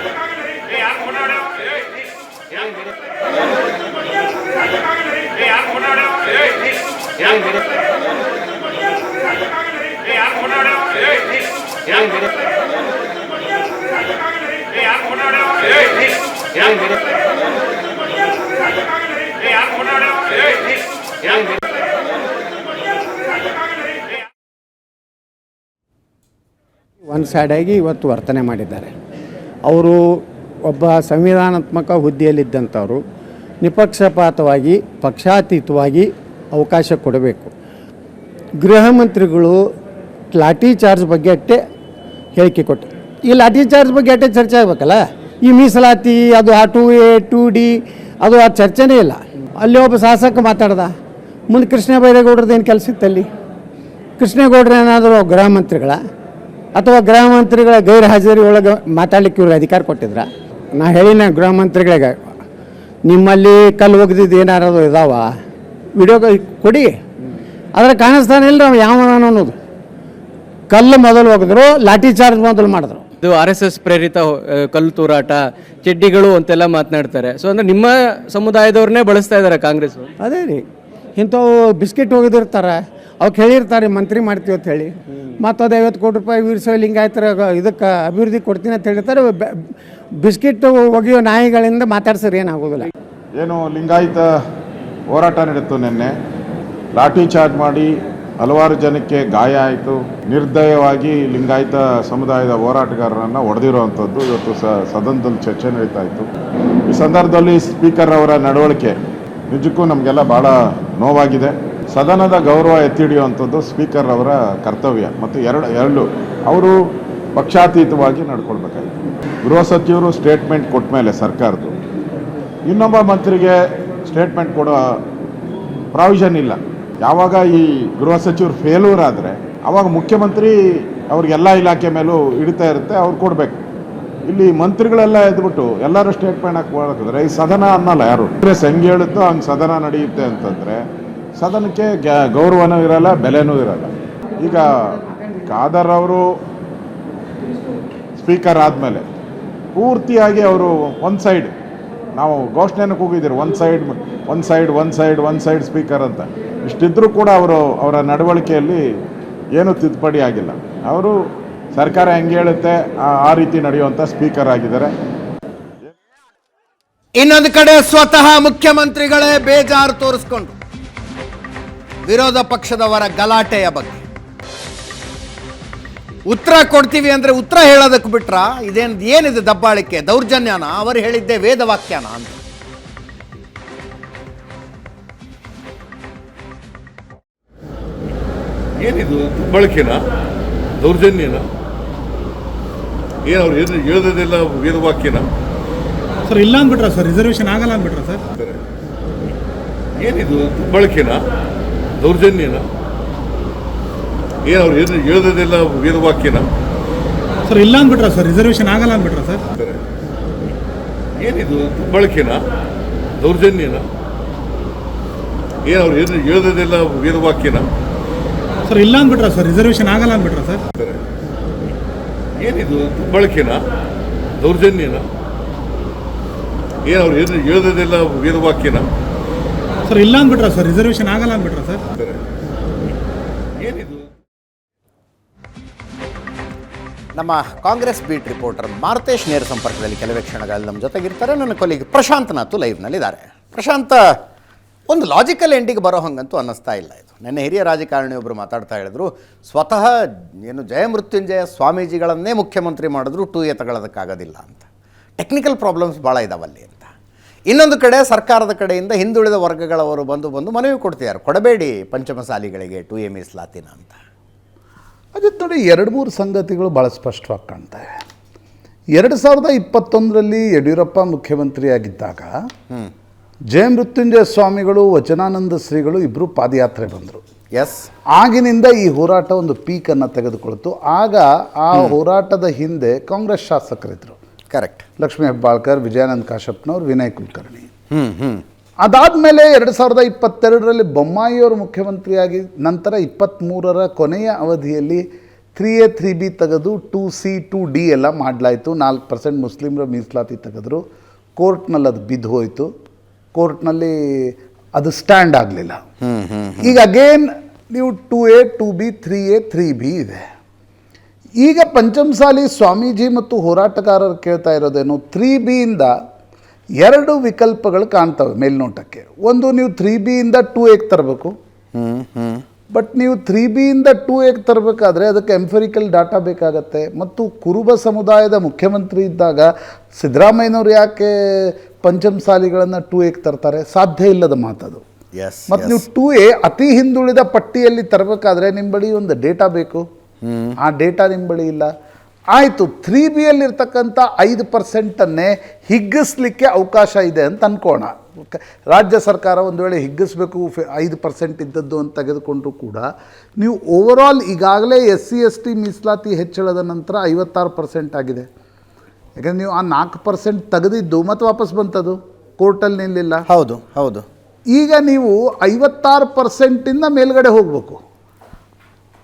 ಒಂದು ಸೈಡಾಗಿ ಇವತ್ತು ವರ್ತನೆ ಮಾಡಿದ್ದಾರೆ. ಅವರು ಒಬ್ಬ ಸಂವಿಧಾನಾತ್ಮಕ ಹುದ್ದೆಯಲ್ಲಿದ್ದಂಥವರು ನಿಪಕ್ಷಪಾತವಾಗಿ ಪಕ್ಷಾತೀತವಾಗಿ ಅವಕಾಶ ಕೊಡಬೇಕು. ಗೃಹ ಮಂತ್ರಿಗಳು ಲಾಠಿ ಚಾರ್ಜ್ ಬಗ್ಗೆ ಅಷ್ಟೇ ಹೇಳಿಕೆ ಕೊಟ್ಟರು. ಈ ಲಾಠಿ ಚಾರ್ಜ್ ಬಗ್ಗೆ ಅಷ್ಟೇ ಚರ್ಚೆ ಆಗಬೇಕಲ್ಲ. ಈ ಮೀಸಲಾತಿ ಅದು ಆ 2A 2D ಅದು ಆ ಚರ್ಚೆನೇ ಇಲ್ಲ. ಅಲ್ಲಿ ಒಬ್ಬ ಶಾಸಕ ಮಾತಾಡ್ದ, ಮುಂದೆ ಕೃಷ್ಣ ಬೈರೇಗೌಡ್ರದ್ದು ಏನು ಕೆಲಸ ಇತ್ತಲ್ಲಿ? ಕೃಷ್ಣೇಗೌಡ್ರು ಏನಾದರೂ ಗೃಹ ಮಂತ್ರಿಗಳ ಅಥವಾ ಗೃಹ ಮಂತ್ರಿಗಳ ಗೈರು ಹಾಜರಿ ಒಳಗೆ ಮಾತಾಡ್ಲಿಕ್ಕೆ ಇವ್ರಿಗೆ ಅಧಿಕಾರ ಕೊಟ್ಟಿದ್ರ? ನಾ ಹೇಳಿನ ಗೃಹ ಮಂತ್ರಿಗಳಿಗೆ, ನಿಮ್ಮಲ್ಲಿ ಕಲ್ಲು ಒಗೆದಿದ್ದು ಏನಾರು ಇದಾವ ವಿಡಿಯೋ ಕೊಡಿ, ಆದರೆ ಕಾಣಿಸ್ತಾನೆ ಇಲ್ಲ ನಾವು ಯಾವ ಅನ್ನೋದು. ಕಲ್ಲು ಮೊದಲು ಒಗೆದ್ರು, ಲಾಠಿ ಚಾರ್ಜ್ ಮೊದಲು ಮಾಡಿದ್ರು. ಇದು RSS ಪ್ರೇರಿತ ಕಲ್ಲು ತೂರಾಟ, ಚಡ್ಡಿಗಳು ಅಂತೆಲ್ಲ ಮಾತನಾಡ್ತಾರೆ. ಸೊ ಅಂದರೆ ನಿಮ್ಮ ಸಮುದಾಯದವ್ರನ್ನೇ ಬಳಸ್ತಾ ಇದ್ದಾರೆ ಕಾಂಗ್ರೆಸ್. ಅದೇ ರೀ, ಇಂಥವು ಬಿಸ್ಕೆಟ್ ಒಗೆದಿರ್ತಾರೆ, ಅವ್ಕೆ ಹೇಳಿರ್ತಾರೆ ಮಂತ್ರಿ ಮಾಡ್ತೀವಿ ಅಂತ ಹೇಳಿ, ಮತ್ತು ಅದು 50 ಕೋಟಿ ರೂಪಾಯಿ ವೀರಶೈವ ಲಿಂಗಾಯತರ ಇದಕ್ಕೆ ಅಭಿವೃದ್ಧಿ ಕೊಡ್ತೀನಿ ಅಂತ ಹೇಳಿರ್ತಾರೆ. ಬಿಸ್ಕೆಟ್ ಒಗೆಯೋ ನಾಯಿಗಳಿಂದ ಮಾತಾಡ್ಸೋರು ಏನಾಗೋದಿಲ್ಲ. ಏನು ಲಿಂಗಾಯತ ಹೋರಾಟ ನಡೀತು ನಿನ್ನೆ, ಲಾಠಿ ಚಾರ್ಜ್ ಮಾಡಿ ಹಲವಾರು ಜನಕ್ಕೆ ಗಾಯ ಆಯಿತು. ನಿರ್ದಯವಾಗಿ ಲಿಂಗಾಯತ ಸಮುದಾಯದ ಹೋರಾಟಗಾರರನ್ನು ಹೊಡೆದಿರುವಂಥದ್ದು ಇವತ್ತು ಸದನದಲ್ಲಿ ಚರ್ಚೆ ನಡೀತಾ ಇತ್ತು. ಈ ಸಂದರ್ಭದಲ್ಲಿ ಸ್ಪೀಕರ್ ಅವರ ನಡವಳಿಕೆ ನಿಜಕ್ಕೂ ನಮಗೆಲ್ಲ ಭಾಳ ನೋವಾಗಿದೆ. ಸದನದ ಗೌರವ ಎತ್ತಿ ಹಿಡಿಯುವಂಥದ್ದು ಸ್ಪೀಕರ್ ಅವರ ಕರ್ತವ್ಯ. ಮತ್ತು ಎರಡು ಅವರು ಪಕ್ಷಾತೀತವಾಗಿ ನಡ್ಕೊಳ್ಬೇಕಾಗಿತ್ತು. ಗೃಹ ಸಚಿವರು ಸ್ಟೇಟ್ಮೆಂಟ್ ಕೊಟ್ಟ ಮೇಲೆ ಸರ್ಕಾರದ್ದು ಇನ್ನೊಬ್ಬ ಮಂತ್ರಿಗೆ ಸ್ಟೇಟ್ಮೆಂಟ್ ಕೊಡೋ ಪ್ರಾವಿಷನ್ ಇಲ್ಲ. ಯಾವಾಗ ಈ ಗೃಹ ಸಚಿವರು ಫೇಲ್ಯೂರ್ ಆದರೆ ಆವಾಗ ಮುಖ್ಯಮಂತ್ರಿ ಅವ್ರಿಗೆಲ್ಲ ಇಲಾಖೆ ಮೇಲೂ ಹಿಡಿತಾ ಇರುತ್ತೆ, ಅವ್ರು ಕೊಡಬೇಕು. ಇಲ್ಲಿ ಮಂತ್ರಿಗಳೆಲ್ಲ ಎದ್ಬಿಟ್ಟು ಎಲ್ಲರೂ ಸ್ಟೇಟ್ಮೆಂಟ್ ಹಾಕಿದ್ರೆ ಈ ಸದನ ಅನ್ನಲ್ಲ ಯಾರು. ಹೆಂಗೆ ಹೇಳುತ್ತೋ ಹಂಗೆ ಸದನ ನಡೆಯುತ್ತೆ ಅಂತಂದರೆ ಸದನಕ್ಕೆ ಗೌರವನೂ ಇರಲ್ಲ, ಬೆಲೆನೂ ಇರಲ್ಲ. ಈಗ ಖಾದರ್ ಅವರು ಸ್ಪೀಕರ್ ಆದಮೇಲೆ ಪೂರ್ತಿಯಾಗಿ ಅವರು ಒಂದು ಸೈಡ್, ನಾವು ಘೋಷಣೆಯನ್ನು ಕೂಗಿದ್ದೀರಿ ಒನ್ ಸೈಡ್ ಸ್ಪೀಕರ್ ಅಂತ. ಇಷ್ಟಿದ್ರೂ ಕೂಡ ಅವರ ನಡವಳಿಕೆಯಲ್ಲಿ ಏನೂ ತಿದ್ದುಪಡಿ ಆಗಿಲ್ಲ. ಅವರು ಸರ್ಕಾರ ಹೆಂಗೆ ಹೇಳುತ್ತೆ ಆ ರೀತಿ ನಡೆಯುವಂಥ ಸ್ಪೀಕರ್ ಆಗಿದ್ದಾರೆ. ಇನ್ನೊಂದು ಕಡೆ ಸ್ವತಃ ಮುಖ್ಯಮಂತ್ರಿಗಳೇ ಬೇಜಾರು ತೋರಿಸ್ಕೊಂಡ್ರು ವಿರೋಧ ಪಕ್ಷದವರ ಗಲಾಟೆಯ ಬಗ್ಗೆ. ಉತ್ತರ ಕೊಡ್ತೀವಿ ಅಂದ್ರೆ ಉತ್ತರ ಹೇಳೋದಕ್ಕೆ ಬಿಟ್ರ ಏನಿದೆ ದಬ್ಬಾಳಿಕೆ, ದೌರ್ಜನ್ಯನ? ಅವರು ಹೇಳಿದ್ದೆ ವೇದವಾಕ್ಯನ ಅಂತ. ಏನಿದು ದಬ್ಬಾಳಿಕೆನ, ದೌರ್ಜನ್ಯನ? ಏನು ಅವ್ರು ಹೇಳೋದೆಲ್ಲ ವೇದವಾಕ್ಯನ? ಸರ್ ಇಲ್ಲ ಅಂದ್ಬಿಟ್ರ ಸರ್, ರಿಸರ್ವೇಷನ್ ಆಗಲ್ಲ ಅಂದ್ಬಿಟ್ರ ಸರ್. ಏನಿದು ದಬ್ಬಾಳಿಕೆನ, ದೌರ್ಜನ್ಯನ? ಏನು ಅವ್ರು ಹೇಳೋದೆಲ್ಲ ವೇದವಾಕ್ಯನ? ಸರ್ ಇಲ್ಲ ಅಂದ್ಬಿಟ್ರ ಸರ್, ರಿಸರ್ವೇಷನ್ ಆಗಲ್ಲ ಅಂದ್ಬಿಟ್ರ ಸರ್. ಏನಿದು ದಬ್ಬಾಳಿಕೆನ, ದೌರ್ಜನ್ಯನ? ಏನು ಅವ್ರು ಹೇಳೋದೆಲ್ಲ ವೇದವಾಕ್ಯನ? ಸರ್ ಇಲ್ಲ ಅಂದ್ಬಿಟ್ರ ಸರ್, ರಿಸರ್ವೇಷನ್ ಆಗಲ್ಲ ಅಂದ್ಬಿಟ್ರ ಸರ್. ಏನಿದು ದಬ್ಬಾಳಿಕೆನ, ದೌರ್ಜನ್ಯನ? ಏನು ಅವ್ರು ಹೇಳೋದೆಲ್ಲ ವೇದವಾಕ್ಯನ? ಸರ್ ಇಲ್ಲ ಅಂದ್ಬಿಟ್ರ ಸರ್, ರಿಸರ್ವೇಷನ್ ಆಗಲ್ಲ ಅಂದ್ಬಿಟ್ರ ಸರ್. ಏನಿದು? ನಮ್ಮ ಕಾಂಗ್ರೆಸ್ ಬೀಟ್ ರಿಪೋರ್ಟರ್ ಮಾರುತೇಶ್ ನೇರ ಸಂಪರ್ಕದಲ್ಲಿ ಕೆಲವೇ ಕ್ಷಣಗಳಲ್ಲಿ ನಮ್ಮ ಜೊತೆಗಿರ್ತಾರೆ. ನನ್ನ ಕೊಲಿಗೆ ಪ್ರಶಾಂತ್ ನಾಥ್ ಲೈವ್ನಲ್ಲಿದ್ದಾರೆ. ಪ್ರಶಾಂತ್, ಒಂದು ಲಾಜಿಕಲ್ ಎಂಡಿಗೆ ಬರೋ ಹಂಗಂತೂ ಅನ್ನಿಸ್ತಾ ಇಲ್ಲ ಇದು. ನೆನ್ನೆ ಹಿರಿಯ ರಾಜಕಾರಣಿಯೊಬ್ಬರು ಮಾತಾಡ್ತಾ ಹೇಳಿದ್ರು, ಸ್ವತಃ ಏನು ಜಯಮೃತ್ಯುಂಜಯ ಸ್ವಾಮೀಜಿಗಳನ್ನೇ ಮುಖ್ಯಮಂತ್ರಿ ಮಾಡಿದ್ರು 2A ತಗೊಳ್ಳೋದಕ್ಕಾಗೋದಿಲ್ಲ ಅಂತ. ಟೆಕ್ನಿಕಲ್ ಪ್ರಾಬ್ಲಮ್ಸ್ ಭಾಳ ಇದಾವಲ್ಲಿ ಅಂತ. ಇನ್ನೊಂದು ಕಡೆ ಸರ್ಕಾರದ ಕಡೆಯಿಂದ ಹಿಂದುಳಿದ ವರ್ಗಗಳವರು ಬಂದು ಮನವಿ ಕೊಡ್ತಿದ್ದಾರೆ, ಕೊಡಬೇಡಿ ಪಂಚಮಸಾಲಿಗಳಿಗೆ 2A ಮೀಸಲಾತಿನ ಅಂತ. ಅದೇ ನೋಡಿ, 2-3 ಸಂಗತಿಗಳು ಭಾಳ ಸ್ಪಷ್ಟವಾಗಿ ಕಾಣ್ತವೆ. 2021ರಲ್ಲಿ ಯಡಿಯೂರಪ್ಪ ಮುಖ್ಯಮಂತ್ರಿಯಾಗಿದ್ದಾಗ ಜಯ ಮೃತ್ಯುಂಜಯ ಸ್ವಾಮಿಗಳು ವಚನಾನಂದ ಶ್ರೀಗಳು ಇಬ್ಬರು ಪಾದಯಾತ್ರೆ ಬಂದರು. ಎಸ್, ಆಗಿನಿಂದ ಈ ಹೋರಾಟ ಒಂದು ಪೀಕನ್ನು ತೆಗೆದುಕೊಳ್ತು. ಆಗ ಆ ಹೋರಾಟದ ಹಿಂದೆ ಕಾಂಗ್ರೆಸ್ ಶಾಸಕರಿದ್ದರು. ಕರೆಕ್ಟ್. ಲಕ್ಷ್ಮೀ ಹೆಬ್ಬಾಳ್ಕರ್, ವಿಜಯಾನಂದ ಕಾಶಪ್ಪನವ್ರು, ವಿನಯ್ ಕುಲಕರ್ಣಿ. ಅದಾದಮೇಲೆ 2022ರಲ್ಲಿ ಬೊಮ್ಮಾಯಿಯವರು ಮುಖ್ಯಮಂತ್ರಿಯಾಗಿ ನಂತರ 23ರ ಕೊನೆಯ ಅವಧಿಯಲ್ಲಿ 3A 3B ತೆಗೆದು 2C 2D ಎಲ್ಲ ಮಾಡಲಾಯಿತು. 4% ಮುಸ್ಲಿಮರ ಮೀಸಲಾತಿ ತೆಗೆದ್ರು. ಕೋರ್ಟ್ನಲ್ಲಿ ಅದು ಬಿದ್ದು ಹೋಯಿತು. ಕೋರ್ಟ್ನಲ್ಲಿ ಅದು ಸ್ಟ್ಯಾಂಡ್ ಆಗಲಿಲ್ಲ. ಈಗ ಅಗೇನ್ ನೀವು 2A 2B 3A 3B ಇದೆ. ಈಗ ಪಂಚಮಸಾಲಿ ಸ್ವಾಮೀಜಿ ಮತ್ತು ಹೋರಾಟಗಾರರು ಕೇಳ್ತಾ ಇರೋದೇನು, 3Bಯಿಂದ 2 ವಿಕಲ್ಪಗಳು ಕಾಣ್ತವೆ ಮೇಲ್ನೋಟಕ್ಕೆ. ಒಂದು, ನೀವು 3Bಯಿಂದ 2Aಗೆ ತರಬೇಕು. ಬಟ್ ನೀವು 3Bಯಿಂದ 2Aಗೆ ತರಬೇಕಾದ್ರೆ ಅದಕ್ಕೆ ಎಂಫರಿಕಲ್ ಡಾಟಾ ಬೇಕಾಗತ್ತೆ. ಮತ್ತು ಕುರುಬ ಸಮುದಾಯದ ಮುಖ್ಯಮಂತ್ರಿ ಇದ್ದಾಗ ಸಿದ್ದರಾಮಯ್ಯನವ್ರು ಯಾಕೆ ಪಂಚಮಸಾಲಿಗಳನ್ನು 2Aಗೆ ತರ್ತಾರೆ? ಸಾಧ್ಯ ಇಲ್ಲದ ಮಾತದು. ಮತ್ತು ನೀವು 2A ಅತಿ ಹಿಂದುಳಿದ ಪಟ್ಟಿಯಲ್ಲಿ ತರಬೇಕಾದ್ರೆ ನಿಮ್ಮ ಬಳಿ ಒಂದು ಡೇಟಾ ಬೇಕು. ಆ ಡೇಟಾ ನಿಮ್ಮ ಬಳಿ ಇಲ್ಲ. ಆಯಿತು, 3Bಯಲ್ಲಿರ್ತಕ್ಕಂಥ 5%ಅನ್ನೇ ಹಿಗ್ಗಿಸ್ಲಿಕ್ಕೆ ಅವಕಾಶ ಇದೆ ಅಂತ ಅಂದ್ಕೋಣ. ರಾಜ್ಯ ಸರ್ಕಾರ ಒಂದು ವೇಳೆ ಹಿಗ್ಗಿಸ್ಬೇಕು 5% ಇದ್ದದ್ದು ಅಂತ ತೆಗೆದುಕೊಂಡ್ರೂ ಕೂಡ ನೀವು ಓವರಾಲ್ ಈಗಾಗಲೇ SC ST ಮೀಸಲಾತಿ ಹೆಚ್ಚಳದ ನಂತರ 56% ಆಗಿದೆ. ಯಾಕಂದರೆ ನೀವು ಆ 4% ತೆಗೆದಿದ್ದು ಮತ್ತು ವಾಪಸ್ ಬಂತದು, ಕೋರ್ಟಲ್ಲಿ ನಿಲ್ಲಿಲ್ಲ. ಹೌದು ಹೌದು. ಈಗ ನೀವು 56%ಇಂದ ಮೇಲ್ಗಡೆ ಹೋಗಬೇಕು.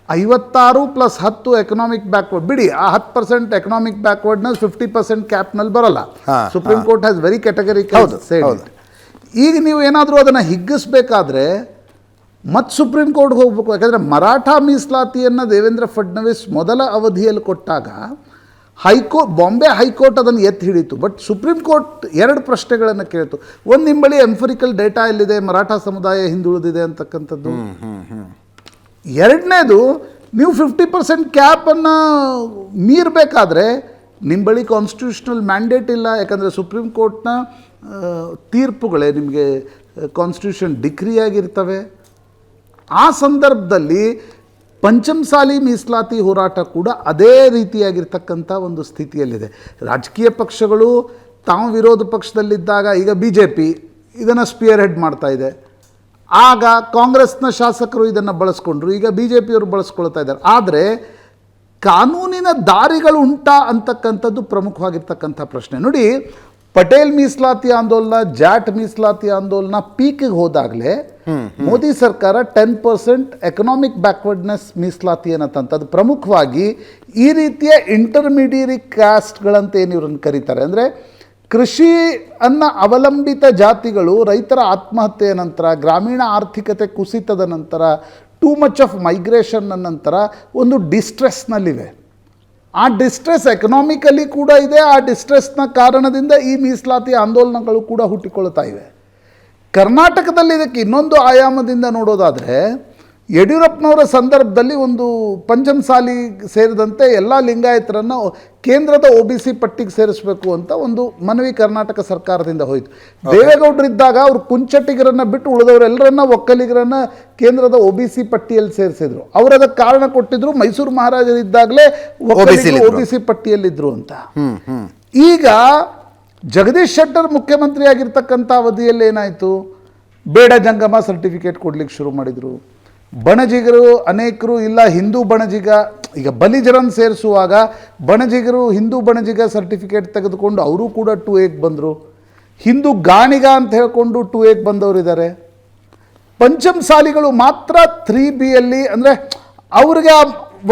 56 + 10 ಎಕನಾಮಿಕ್ ಬ್ಯಾಕ್ವರ್ಡ್ ಬಿಡಿ. ಆ 10% ಎಕನಾಮಿಕ್ ಬ್ಯಾಕ್ವರ್ಡ್ನ 50% ಕ್ಯಾಪ್ನಲ್ಲಿ ಬರಲ್ಲ. Supreme Court has very categorical said. ಈಗ ನೀವು ಏನಾದರೂ ಅದನ್ನು ಹಿಗ್ಗಿಸ್ಬೇಕಾದ್ರೆ ಮತ್ತು ಸುಪ್ರೀಂ ಕೋರ್ಟ್ಗೆ ಹೋಗ್ಬೇಕು. ಯಾಕಂದರೆ ಮರಾಠ ಮೀಸಲಾತಿಯನ್ನು ದೇವೇಂದ್ರ ಫಡ್ನವೀಸ್ ಮೊದಲ ಅವಧಿಯಲ್ಲಿ ಕೊಟ್ಟಾಗ ಬಾಂಬೆ ಹೈಕೋರ್ಟ್ ಅದನ್ನು ಎತ್ತಿ ಹಿಡಿತು. ಬಟ್ ಸುಪ್ರೀಂ ಕೋರ್ಟ್ 2 ಪ್ರಶ್ನೆಗಳನ್ನು ಕೇಳಿತು. ಒಂದು, ನಿಮ್ಮ ಬಳಿ ಎಂಫರಿಕಲ್ ಡೇಟಾ ಎಲ್ಲಿದೆ ಮರಾಠ ಸಮುದಾಯ ಹಿಂದುಳಿದಿದೆ ಅಂತಕ್ಕಂಥದ್ದು. ಎರಡನೇದು, ನೀವು 50% ಕ್ಯಾಪನ್ನು ಮೀರಬೇಕಾದ್ರೆ ನಿಮ್ಮ ಬಳಿ ಕಾನ್ಸ್ಟಿಟ್ಯೂಷನಲ್ ಮ್ಯಾಂಡೇಟ್ ಇಲ್ಲ. ಯಾಕಂದರೆ ಸುಪ್ರೀಂ ಕೋರ್ಟ್ನ ತೀರ್ಪುಗಳೇ ನಿಮಗೆ ಕಾನ್ಸ್ಟಿಟ್ಯೂಷನ್ ಡಿಕ್ರಿ ಆಗಿರ್ತವೆ. ಆ ಸಂದರ್ಭದಲ್ಲಿ ಪಂಚಮಸಾಲಿ ಮೀಸಲಾತಿ ಹೋರಾಟ ಕೂಡ ಅದೇ ರೀತಿಯಾಗಿರ್ತಕ್ಕಂಥ ಒಂದು ಸ್ಥಿತಿಯಲ್ಲಿದೆ. ರಾಜಕೀಯ ಪಕ್ಷಗಳು ತಾವು ವಿರೋಧ ಪಕ್ಷದಲ್ಲಿದ್ದಾಗ ಈಗ BJP ಇದನ್ನು ಸ್ಪಿಯರ್ ಹೆಡ್ ಮಾಡ್ತಾ ಇದೆ. ಆಗ ಕಾಂಗ್ರೆಸ್ನ ಶಾಸಕರು ಇದನ್ನು ಬಳಸ್ಕೊಂಡ್ರು. ಈಗ BJPಯವರು ಬಳಸ್ಕೊಳ್ತಾ ಇದ್ದಾರೆ. ಆದರೆ ಕಾನೂನಿನ ದಾರಿಗಳು ಉಂಟಾ ಅಂತಕ್ಕಂಥದ್ದು ಪ್ರಮುಖವಾಗಿರ್ತಕ್ಕಂಥ ಪ್ರಶ್ನೆ. ನೋಡಿ, ಪಟೇಲ್ ಮೀಸಲಾತಿ ಆಂದೋಲನ, ಜಾಟ್ ಮೀಸಲಾತಿ ಆಂದೋಲನ ಪೀಕಿಗೆ ಹೋದಾಗಲೇ ಮೋದಿ ಸರ್ಕಾರ 10% ಎಕನಾಮಿಕ್ ಬ್ಯಾಕ್ವರ್ಡ್ನೆಸ್ ಮೀಸಲಾತಿಯನ್ನು ತಂತದ್ದು. ಪ್ರಮುಖವಾಗಿ ಈ ರೀತಿಯ ಇಂಟರ್ಮಿಡಿಯರಿ ಕ್ಯಾಸ್ಟ್ಗಳಂತ ಏನು ಇವ್ರನ್ನ ಕರೀತಾರೆ, ಅಂದರೆ ಕೃಷಿಯನ್ನು ಅವಲಂಬಿತ ಜಾತಿಗಳು ರೈತರ ಆತ್ಮಹತ್ಯೆಯ ನಂತರ, ಗ್ರಾಮೀಣ ಆರ್ಥಿಕತೆ ಕುಸಿತದ ನಂತರ, ಟೂ ಮಚ್ ಆಫ್ ಮೈಗ್ರೇಷನ್ನ ನಂತರ ಒಂದು ಡಿಸ್ಟ್ರೆಸ್ನಲ್ಲಿವೆ. ಆ ಡಿಸ್ಟ್ರೆಸ್ ಎಕನಾಮಿಕಲಿ ಕೂಡ ಇದೆ. ಆ ಡಿಸ್ಟ್ರೆಸ್ನ ಕಾರಣದಿಂದ ಈ ಮೀಸಲಾತಿ ಆಂದೋಲನಗಳು ಕೂಡ ಹುಟ್ಟಿಕೊಳ್ತಾ ಇವೆ. ಕರ್ನಾಟಕದಲ್ಲಿ ಇದಕ್ಕೆ ಇನ್ನೊಂದು ಆಯಾಮದಿಂದ ನೋಡೋದಾದರೆ, ಯಡಿಯೂರಪ್ಪನವರ ಸಂದರ್ಭದಲ್ಲಿ ಒಂದು ಪಂಚಮಸಾಲಿ ಸೇರಿದಂತೆ ಎಲ್ಲ ಲಿಂಗಾಯತರನ್ನು ಕೇಂದ್ರದ OBC ಪಟ್ಟಿಗೆ ಸೇರಿಸಬೇಕು ಅಂತ ಒಂದು ಮನವಿ ಕರ್ನಾಟಕ ಸರ್ಕಾರದಿಂದ ಹೋಯಿತು. ದೇವೇಗೌಡರಿದ್ದಾಗ ಅವರು ಕುಂಚಟಿಗರನ್ನು ಬಿಟ್ಟು ಉಳಿದವರೆಲ್ಲರನ್ನ ಒಕ್ಕಲಿಗರನ್ನು ಕೇಂದ್ರದ OBC ಪಟ್ಟಿಯಲ್ಲಿ ಸೇರಿಸಿದ್ರು. ಅವರು ಅದಕ್ಕೆ ಕಾರಣ ಕೊಟ್ಟಿದ್ರು, ಮೈಸೂರು ಮಹಾರಾಜರಿದ್ದಾಗಲೇ OBC ಪಟ್ಟಿಯಲ್ಲಿದ್ದರು ಅಂತ. ಈಗ ಜಗದೀಶ್ ಶೆಟ್ಟರ್ ಮುಖ್ಯಮಂತ್ರಿ ಆಗಿರ್ತಕ್ಕಂಥ ಅವಧಿಯಲ್ಲಿ ಏನಾಯಿತು, ಬೇಡ ಜಂಗಮ ಸರ್ಟಿಫಿಕೇಟ್ ಕೊಡ್ಲಿಕ್ಕೆ ಶುರು ಮಾಡಿದರು. ಬಣಜಿಗರು ಅನೇಕರು ಇಲ್ಲ ಹಿಂದೂ ಬಣಜಿಗ, ಈಗ ಬಲಿಜರನ್ನು ಸೇರಿಸುವಾಗ ಬಣಜಿಗರು ಹಿಂದೂ ಬಣಜಿಗ ಸರ್ಟಿಫಿಕೇಟ್ ತೆಗೆದುಕೊಂಡು ಅವರು ಕೂಡ 2Aಗೆ ಬಂದರು. ಹಿಂದೂ ಗಾಣಿಗ ಅಂತ ಹೇಳಿಕೊಂಡು 2Aಗೆ ಬಂದವರಿದ್ದಾರೆ. ಪಂಚಮಸಾಲಿಗಳು ಮಾತ್ರ 3Bಯಲ್ಲಿ, ಅಂದರೆ ಅವ್ರಿಗೆ ಆ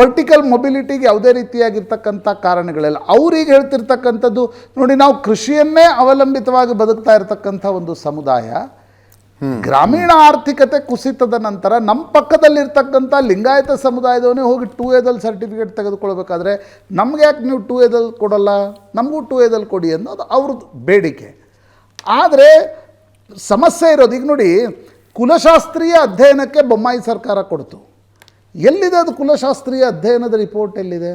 ವರ್ಟಿಕಲ್ ಮೊಬಿಲಿಟಿಗೆ ಯಾವುದೇ ರೀತಿಯಾಗಿರ್ತಕ್ಕಂಥ ಕಾರಣಗಳಿಲ್ಲ. ಅವ್ರಿಗೆ ಹೇಳ್ತಿರ್ತಕ್ಕಂಥದ್ದು ನೋಡಿ, ನಾವು ಕೃಷಿಯನ್ನೇ ಅವಲಂಬಿತವಾಗಿ ಬದುಕ್ತಾ ಇರತಕ್ಕಂಥ ಒಂದು ಸಮುದಾಯ, ಗ್ರಾಮೀಣ ಆರ್ಥಿಕತೆ ಕುಸಿತದ ನಂತರ ನಮ್ಮ ಪಕ್ಕದಲ್ಲಿರ್ತಕ್ಕಂಥ ಲಿಂಗಾಯತ ಸಮುದಾಯದವನೇ ಹೋಗಿ 2Aದಲ್ಲಿ ಸರ್ಟಿಫಿಕೇಟ್ ತೆಗೆದುಕೊಳ್ಬೇಕಾದ್ರೆ ನಮ್ಗೆ ಯಾಕೆ ನೀವು 2Aದಲ್ಲಿ ಕೊಡಲ್ಲ, ನಮಗೂ 2Aದಲ್ಲಿ ಕೊಡಿ ಅನ್ನೋದು ಅವ್ರದ್ದು ಬೇಡಿಕೆ. ಆದರೆ ಸಮಸ್ಯೆ ಇರೋದು, ಈಗ ನೋಡಿ, ಕುಲಶಾಸ್ತ್ರೀಯ ಅಧ್ಯಯನಕ್ಕೆ ಬೊಮ್ಮಾಯಿ ಸರ್ಕಾರ ಕೊಡ್ತು. ಎಲ್ಲಿದೆ ಅದು ಕುಲಶಾಸ್ತ್ರೀಯ ಅಧ್ಯಯನದ ರಿಪೋರ್ಟ್ ಎಲ್ಲಿದೆ?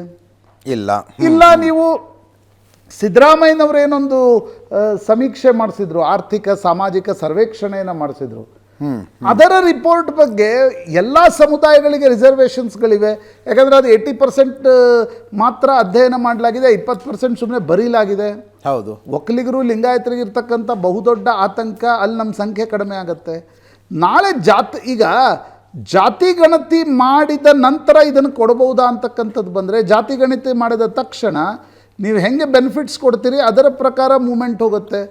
ಇಲ್ಲ. ನೀವು ಸಿದ್ದರಾಮಯ್ಯನವರು ಏನೊಂದು ಸಮೀಕ್ಷೆ ಮಾಡಿಸಿದ್ರು, ಆರ್ಥಿಕ ಸಾಮಾಜಿಕ ಸರ್ವೇಕ್ಷಣೆಯನ್ನು ಮಾಡಿಸಿದ್ರು. ಅದರ ರಿಪೋರ್ಟ್ ಬಗ್ಗೆ ಎಲ್ಲ ಸಮುದಾಯಗಳಿಗೆ ರಿಸರ್ವೇಷನ್ಸ್ಗಳಿವೆ. ಯಾಕಂದರೆ ಅದು 80% ಮಾತ್ರ ಅಧ್ಯಯನ ಮಾಡಲಾಗಿದೆ, 20% ಸುಮ್ಮನೆ ಬರೀಲಾಗಿದೆ. ಹೌದು. ಒಕ್ಕಲಿಗರು ಲಿಂಗಾಯತರಿಗೆ ಇರ್ತಕ್ಕಂಥ ಬಹುದೊಡ್ಡ ಆತಂಕ, ಅಲ್ಲಿ ನಮ್ಮ ಸಂಖ್ಯೆ ಕಡಿಮೆ ಆಗುತ್ತೆ. ನಾಳೆ ಈಗ ಜಾತಿ ಗಣತಿ ಮಾಡಿದ ನಂತರ ಇದನ್ನು ಕೊಡಬಹುದಾ ಅಂತಕ್ಕಂಥದ್ದು ಬಂದರೆ, ಜಾತಿ ಗಣತಿ ಮಾಡಿದ ತಕ್ಷಣ ನೀವು ಹೆಂಗೆ ಬೆನಿಫಿಟ್ಸ್ ಕೊಡ್ತೀರಿ ಅದರ ಪ್ರಕಾರ ಮೂಮೆಂಟ್ ಹೋಗುತ್ತೆ.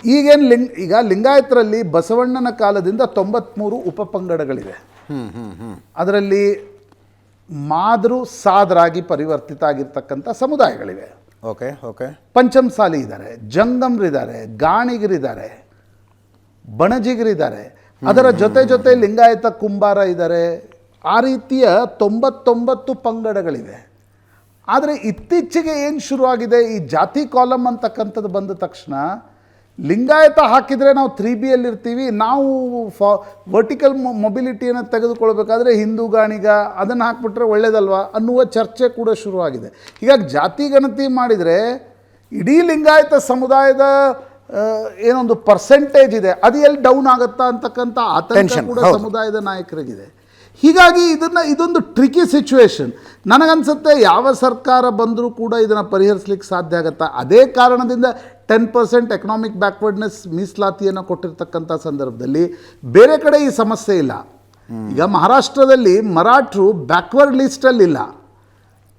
ಈಗ ಲಿಂಗಾಯತರಲ್ಲಿ ಬಸವಣ್ಣನ ಕಾಲದಿಂದ 93 ಉಪಪಂಗಡಗಳಿವೆ. ಅದರಲ್ಲಿ ಮಾದ್ರು ಸಾದರಾಗಿ ಪರಿವರ್ತಿತ ಆಗಿರ್ತಕ್ಕಂಥ ಸಮುದಾಯಗಳಿವೆ. Okay okay. ಪಂಚಮಸಾಲಿ ಇದ್ದಾರೆ, ಜಂಗಮ್ರಿದ್ದಾರೆ, ಗಾಣಿಗರಿದ್ದಾರೆ, ಬಣಜಿಗರಿದ್ದಾರೆ, ಅದರ ಜೊತೆ ಲಿಂಗಾಯತ ಕುಂಬಾರ ಇದ್ದಾರೆ. ಆ ರೀತಿಯ 99 ಪಂಗಡಗಳಿವೆ. ಆದರೆ ಇತ್ತೀಚೆಗೆ ಏನು ಶುರುವಾಗಿದೆ, ಈ ಜಾತಿ ಕಾಲಮ್ ಅಂತಕ್ಕಂಥದ್ದು ಬಂದ ತಕ್ಷಣ ಲಿಂಗಾಯತ ಹಾಕಿದರೆ ನಾವು 3Bಯಲ್ಲಿರ್ತೀವಿ, ನಾವು ವರ್ಟಿಕಲ್ ಮೊಬಿಲಿಟಿಯನ್ನು ತೆಗೆದುಕೊಳ್ಬೇಕಾದ್ರೆ ಹಿಂದೂ ಗಾಣಿಗ ಅದನ್ನು ಹಾಕ್ಬಿಟ್ರೆ ಒಳ್ಳೇದಲ್ವಾ ಅನ್ನುವ ಚರ್ಚೆ ಕೂಡ ಶುರುವಾಗಿದೆ. ಹೀಗಾಗಿ ಜಾತಿ ಗಣತಿ ಮಾಡಿದರೆ ಇಡೀ ಲಿಂಗಾಯತ ಸಮುದಾಯದ ಏನೊಂದು ಪರ್ಸೆಂಟೇಜ್ ಇದೆ ಅದು ಎಲ್ಲಿ ಡೌನ್ ಆಗುತ್ತಾ ಅಂತಕ್ಕಂಥ ಆತಂಕ ಕೂಡ ಸಮುದಾಯದ ನಾಯಕರಿಗಿದೆ. ಹೀಗಾಗಿ ಇದೊಂದು ಟ್ರಿಕಿ ಸಿಚುವೇಶನ್. ನನಗನ್ಸುತ್ತೆ ಯಾವ ಸರ್ಕಾರ ಬಂದರೂ ಕೂಡ ಇದನ್ನು ಪರಿಹರಿಸಲಿಕ್ಕೆ ಸಾಧ್ಯ ಆಗುತ್ತಾ. ಅದೇ ಕಾರಣದಿಂದ 10% ಎಕನಾಮಿಕ್ ಬ್ಯಾಕ್ವರ್ಡ್ನೆಸ್ ಮೀಸಲಾತಿಯನ್ನು ಕೊಟ್ಟಿರ್ತಕ್ಕಂಥ ಸಂದರ್ಭದಲ್ಲಿ ಬೇರೆ ಕಡೆ ಈ ಸಮಸ್ಯೆ ಇಲ್ಲ. ಈಗ ಮಹಾರಾಷ್ಟ್ರದಲ್ಲಿ ಮರಾಠರು ಬ್ಯಾಕ್ವರ್ಡ್ ಲಿಸ್ಟಲ್ಲಿಲ್ಲ,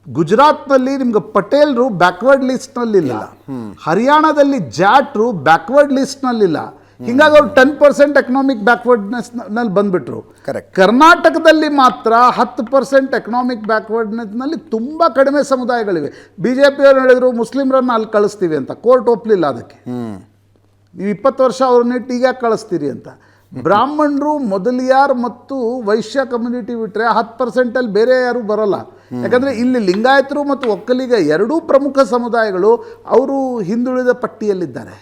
ಗುಜರಾತ್ನಲ್ಲಿ ನಿಮ್ಗೆ ಪಟೇಲ್ರು ಬ್ಯಾಕ್ವರ್ಡ್ ಲಿಸ್ಟ್ನಲ್ಲಿಲ್ಲ, ಹರಿಯಾಣದಲ್ಲಿ ಜಾಟ್ರು ಬ್ಯಾಕ್ವರ್ಡ್ ಲಿಸ್ಟ್ನಲ್ಲಿಲ್ಲ. ಹಿಂಗಾಗಿ ಅವ್ರು 10% ಎಕನಾಮಿಕ್ ಬ್ಯಾಕ್ವರ್ಡ್ನೆಸ್ನಲ್ಲಿ ಬಂದ್ಬಿಟ್ರು. ಕರ್ನಾಟಕದಲ್ಲಿ ಮಾತ್ರ 10% ಎಕನಾಮಿಕ್ ಬ್ಯಾಕ್ವರ್ಡ್ನೆಸ್ನಲ್ಲಿ ತುಂಬ ಕಡಿಮೆ ಸಮುದಾಯಗಳಿವೆ. BJP ಅವರು ಹೇಳಿದ್ರು ಮುಸ್ಲಿಮ್ರನ್ನ ಅಲ್ಲಿ ಕಳಿಸ್ತೀವಿ ಅಂತ, ಕೋರ್ಟ್ ಒಪ್ಪಲಿಲ್ಲ ಅದಕ್ಕೆ. ನೀವು 20 ವರ್ಷ ಅವ್ರನ್ನ ಇಟ್ಟು ಈಗ ಕಳಿಸ್ತೀರಿ ಅಂತ. ಬ್ರಾಹ್ಮಣರು, ಮೊದಲಿಯಾರ್ ಮತ್ತು ವೈಶ್ಯ ಕಮ್ಯುನಿಟಿ ಬಿಟ್ಟರೆ 10%ಅಲ್ಲಿ ಬೇರೆ ಯಾರೂ ಬರೋಲ್ಲ. ಯಾಕಂದರೆ ಇಲ್ಲಿ ಲಿಂಗಾಯತರು ಮತ್ತು ಒಕ್ಕಲಿಗ ಎರಡೂ ಪ್ರಮುಖ ಸಮುದಾಯಗಳು ಅವರು ಹಿಂದುಳಿದ ಪಟ್ಟಿಯಲ್ಲಿದ್ದಾರೆ.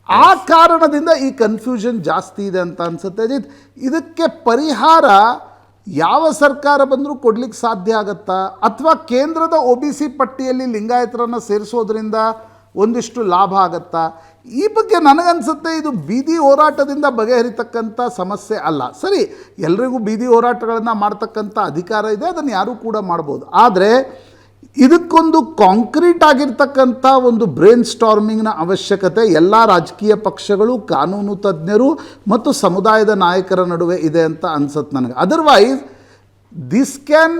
ಆ ಕಾರಣದಿಂದ ಈ ಕನ್ಫ್ಯೂಷನ್ ಜಾಸ್ತಿ ಇದೆ ಅಂತ ಅನಿಸುತ್ತೆ. ಇದಕ್ಕೆ ಪರಿಹಾರ ಯಾವ ಸರ್ಕಾರ ಬಂದರೂ ಕೊಡ್ಲಿಕ್ಕೆ ಸಾಧ್ಯ ಆಗುತ್ತಾ, ಅಥವಾ ಕೇಂದ್ರದ OBC ಪಟ್ಟಿಯಲ್ಲಿ ಲಿಂಗಾಯತರನ್ನು ಸೇರಿಸೋದ್ರಿಂದ ಒಂದಿಷ್ಟು ಲಾಭ ಆಗುತ್ತಾ? ಈ ಬಗ್ಗೆ ನನಗನ್ಸುತ್ತೆ ಇದು ಬೀದಿ ಹೋರಾಟದಿಂದ ಬಗೆಹರಿತಕ್ಕಂಥ ಸಮಸ್ಯೆ ಅಲ್ಲ. ಸರಿ, ಎಲ್ರಿಗೂ ಬೀದಿ ಹೋರಾಟಗಳನ್ನು ಮಾಡ್ತಕ್ಕಂಥ ಅಧಿಕಾರ ಇದೆ, ಅದನ್ನು ಯಾರೂ ಕೂಡ ಮಾಡ್ಬೋದು. ಆದರೆ ಇದಕ್ಕೊಂದು ಕಾಂಕ್ರೀಟ್ ಆಗಿರ್ತಕ್ಕಂಥ ಒಂದು ಬ್ರೇನ್ ಸ್ಟಾರ್ಮಿಂಗ್ನ ಅವಶ್ಯಕತೆ ಎಲ್ಲ ರಾಜಕೀಯ ಪಕ್ಷಗಳು, ಕಾನೂನು ತಜ್ಞರು ಮತ್ತು ಸಮುದಾಯದ ನಾಯಕರ ನಡುವೆ ಇದೆ ಅಂತ ಅನ್ಸುತ್ತೆ ನನಗೆ. Otherwise this can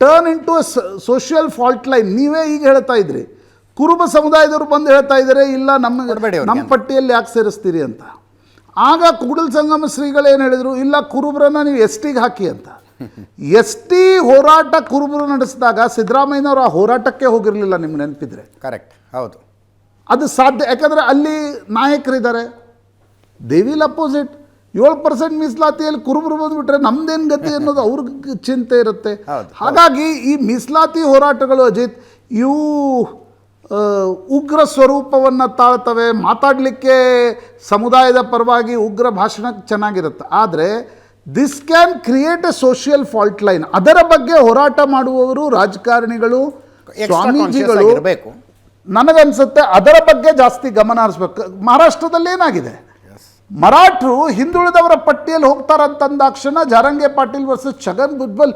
turn in to social fault line. ನೀವೇ ಈಗ ಹೇಳ್ತಾ ಇದ್ರಿ, ಕುರುಬ ಸಮುದಾಯದವರು ಬಂದು ಹೇಳ್ತಾ ಇದ್ದಾರೆ ಇಲ್ಲ ನಮ್ಮ ಪಟ್ಟಿಯಲ್ಲಿ ಯಾಕೆ ಸೇರಿಸ್ತೀರಿ ಅಂತ. ಆಗ ಕೂಡಲ ಸಂಗಮ ಶ್ರೀಗಳೇನು ಹೇಳಿದರು, ಇಲ್ಲ ಕುರುಬರನ್ನು ನೀವು STಗೆ ಹಾಕಿ ಅಂತ. ST ಹೋರಾಟ ಕುರುಬರು ನಡೆಸಿದಾಗ ಸಿದ್ದರಾಮಯ್ಯನವರು ಆ ಹೋರಾಟಕ್ಕೆ ಹೋಗಿರಲಿಲ್ಲ, ನಿಮ್ಗೆ ನೆನಪಿದ್ರೆ. ಕರೆಕ್ಟ್, ಹೌದು. ಅದು ಸಾಧ್ಯ, ಯಾಕಂದರೆ ಅಲ್ಲಿ ನಾಯಕರಿದ್ದಾರೆ. They will opposite. 7% ಮೀಸಲಾತಿಯಲ್ಲಿ ಕುರುಬರು ಬಂದುಬಿಟ್ರೆ ನಮ್ದೇನು ಗತಿ ಅನ್ನೋದು ಅವ್ರಿಗೆ ಚಿಂತೆ ಇರುತ್ತೆ. ಹಾಗಾಗಿ ಈ ಮೀಸಲಾತಿ ಹೋರಾಟಗಳು ಅಜಿತ್ ಇವು ಉಗ್ರ ಸ್ವರೂಪವನ್ನು ತಾಳ್ತವೆ. ಮಾತಾಡಲಿಕ್ಕೆ ಸಮುದಾಯದ ಪರವಾಗಿ ಉಗ್ರ ಭಾಷಣ ಚೆನ್ನಾಗಿರುತ್ತೆ. ಆದರೆ this can create A social fault line. ಅದರ ಬಗ್ಗೆ ಹೋರಾಟ ಮಾಡುವವರು, ರಾಜಕಾರಣಿಗಳು, ಸ್ವಾಮೀಜಿಗಳು, ನನಗನ್ಸುತ್ತೆ ಅದರ ಬಗ್ಗೆ ಜಾಸ್ತಿ ಗಮನ ಹರಿಸ್ಬೇಕು. ಮಹಾರಾಷ್ಟ್ರದಲ್ಲಿ ಏನಾಗಿದೆ, ಮರಾಠರು ಹಿಂದುಳಿದವರ ಪಟ್ಟಿಯಲ್ಲಿ ಹೋಗ್ತಾರಂತಂದಾಕ್ಷಣ ಜಾರಂಗೆ ಪಾಟೀಲ್ ವರ್ಸಸ್ ಛಗನ್ ಭುಜ್ಬಲ್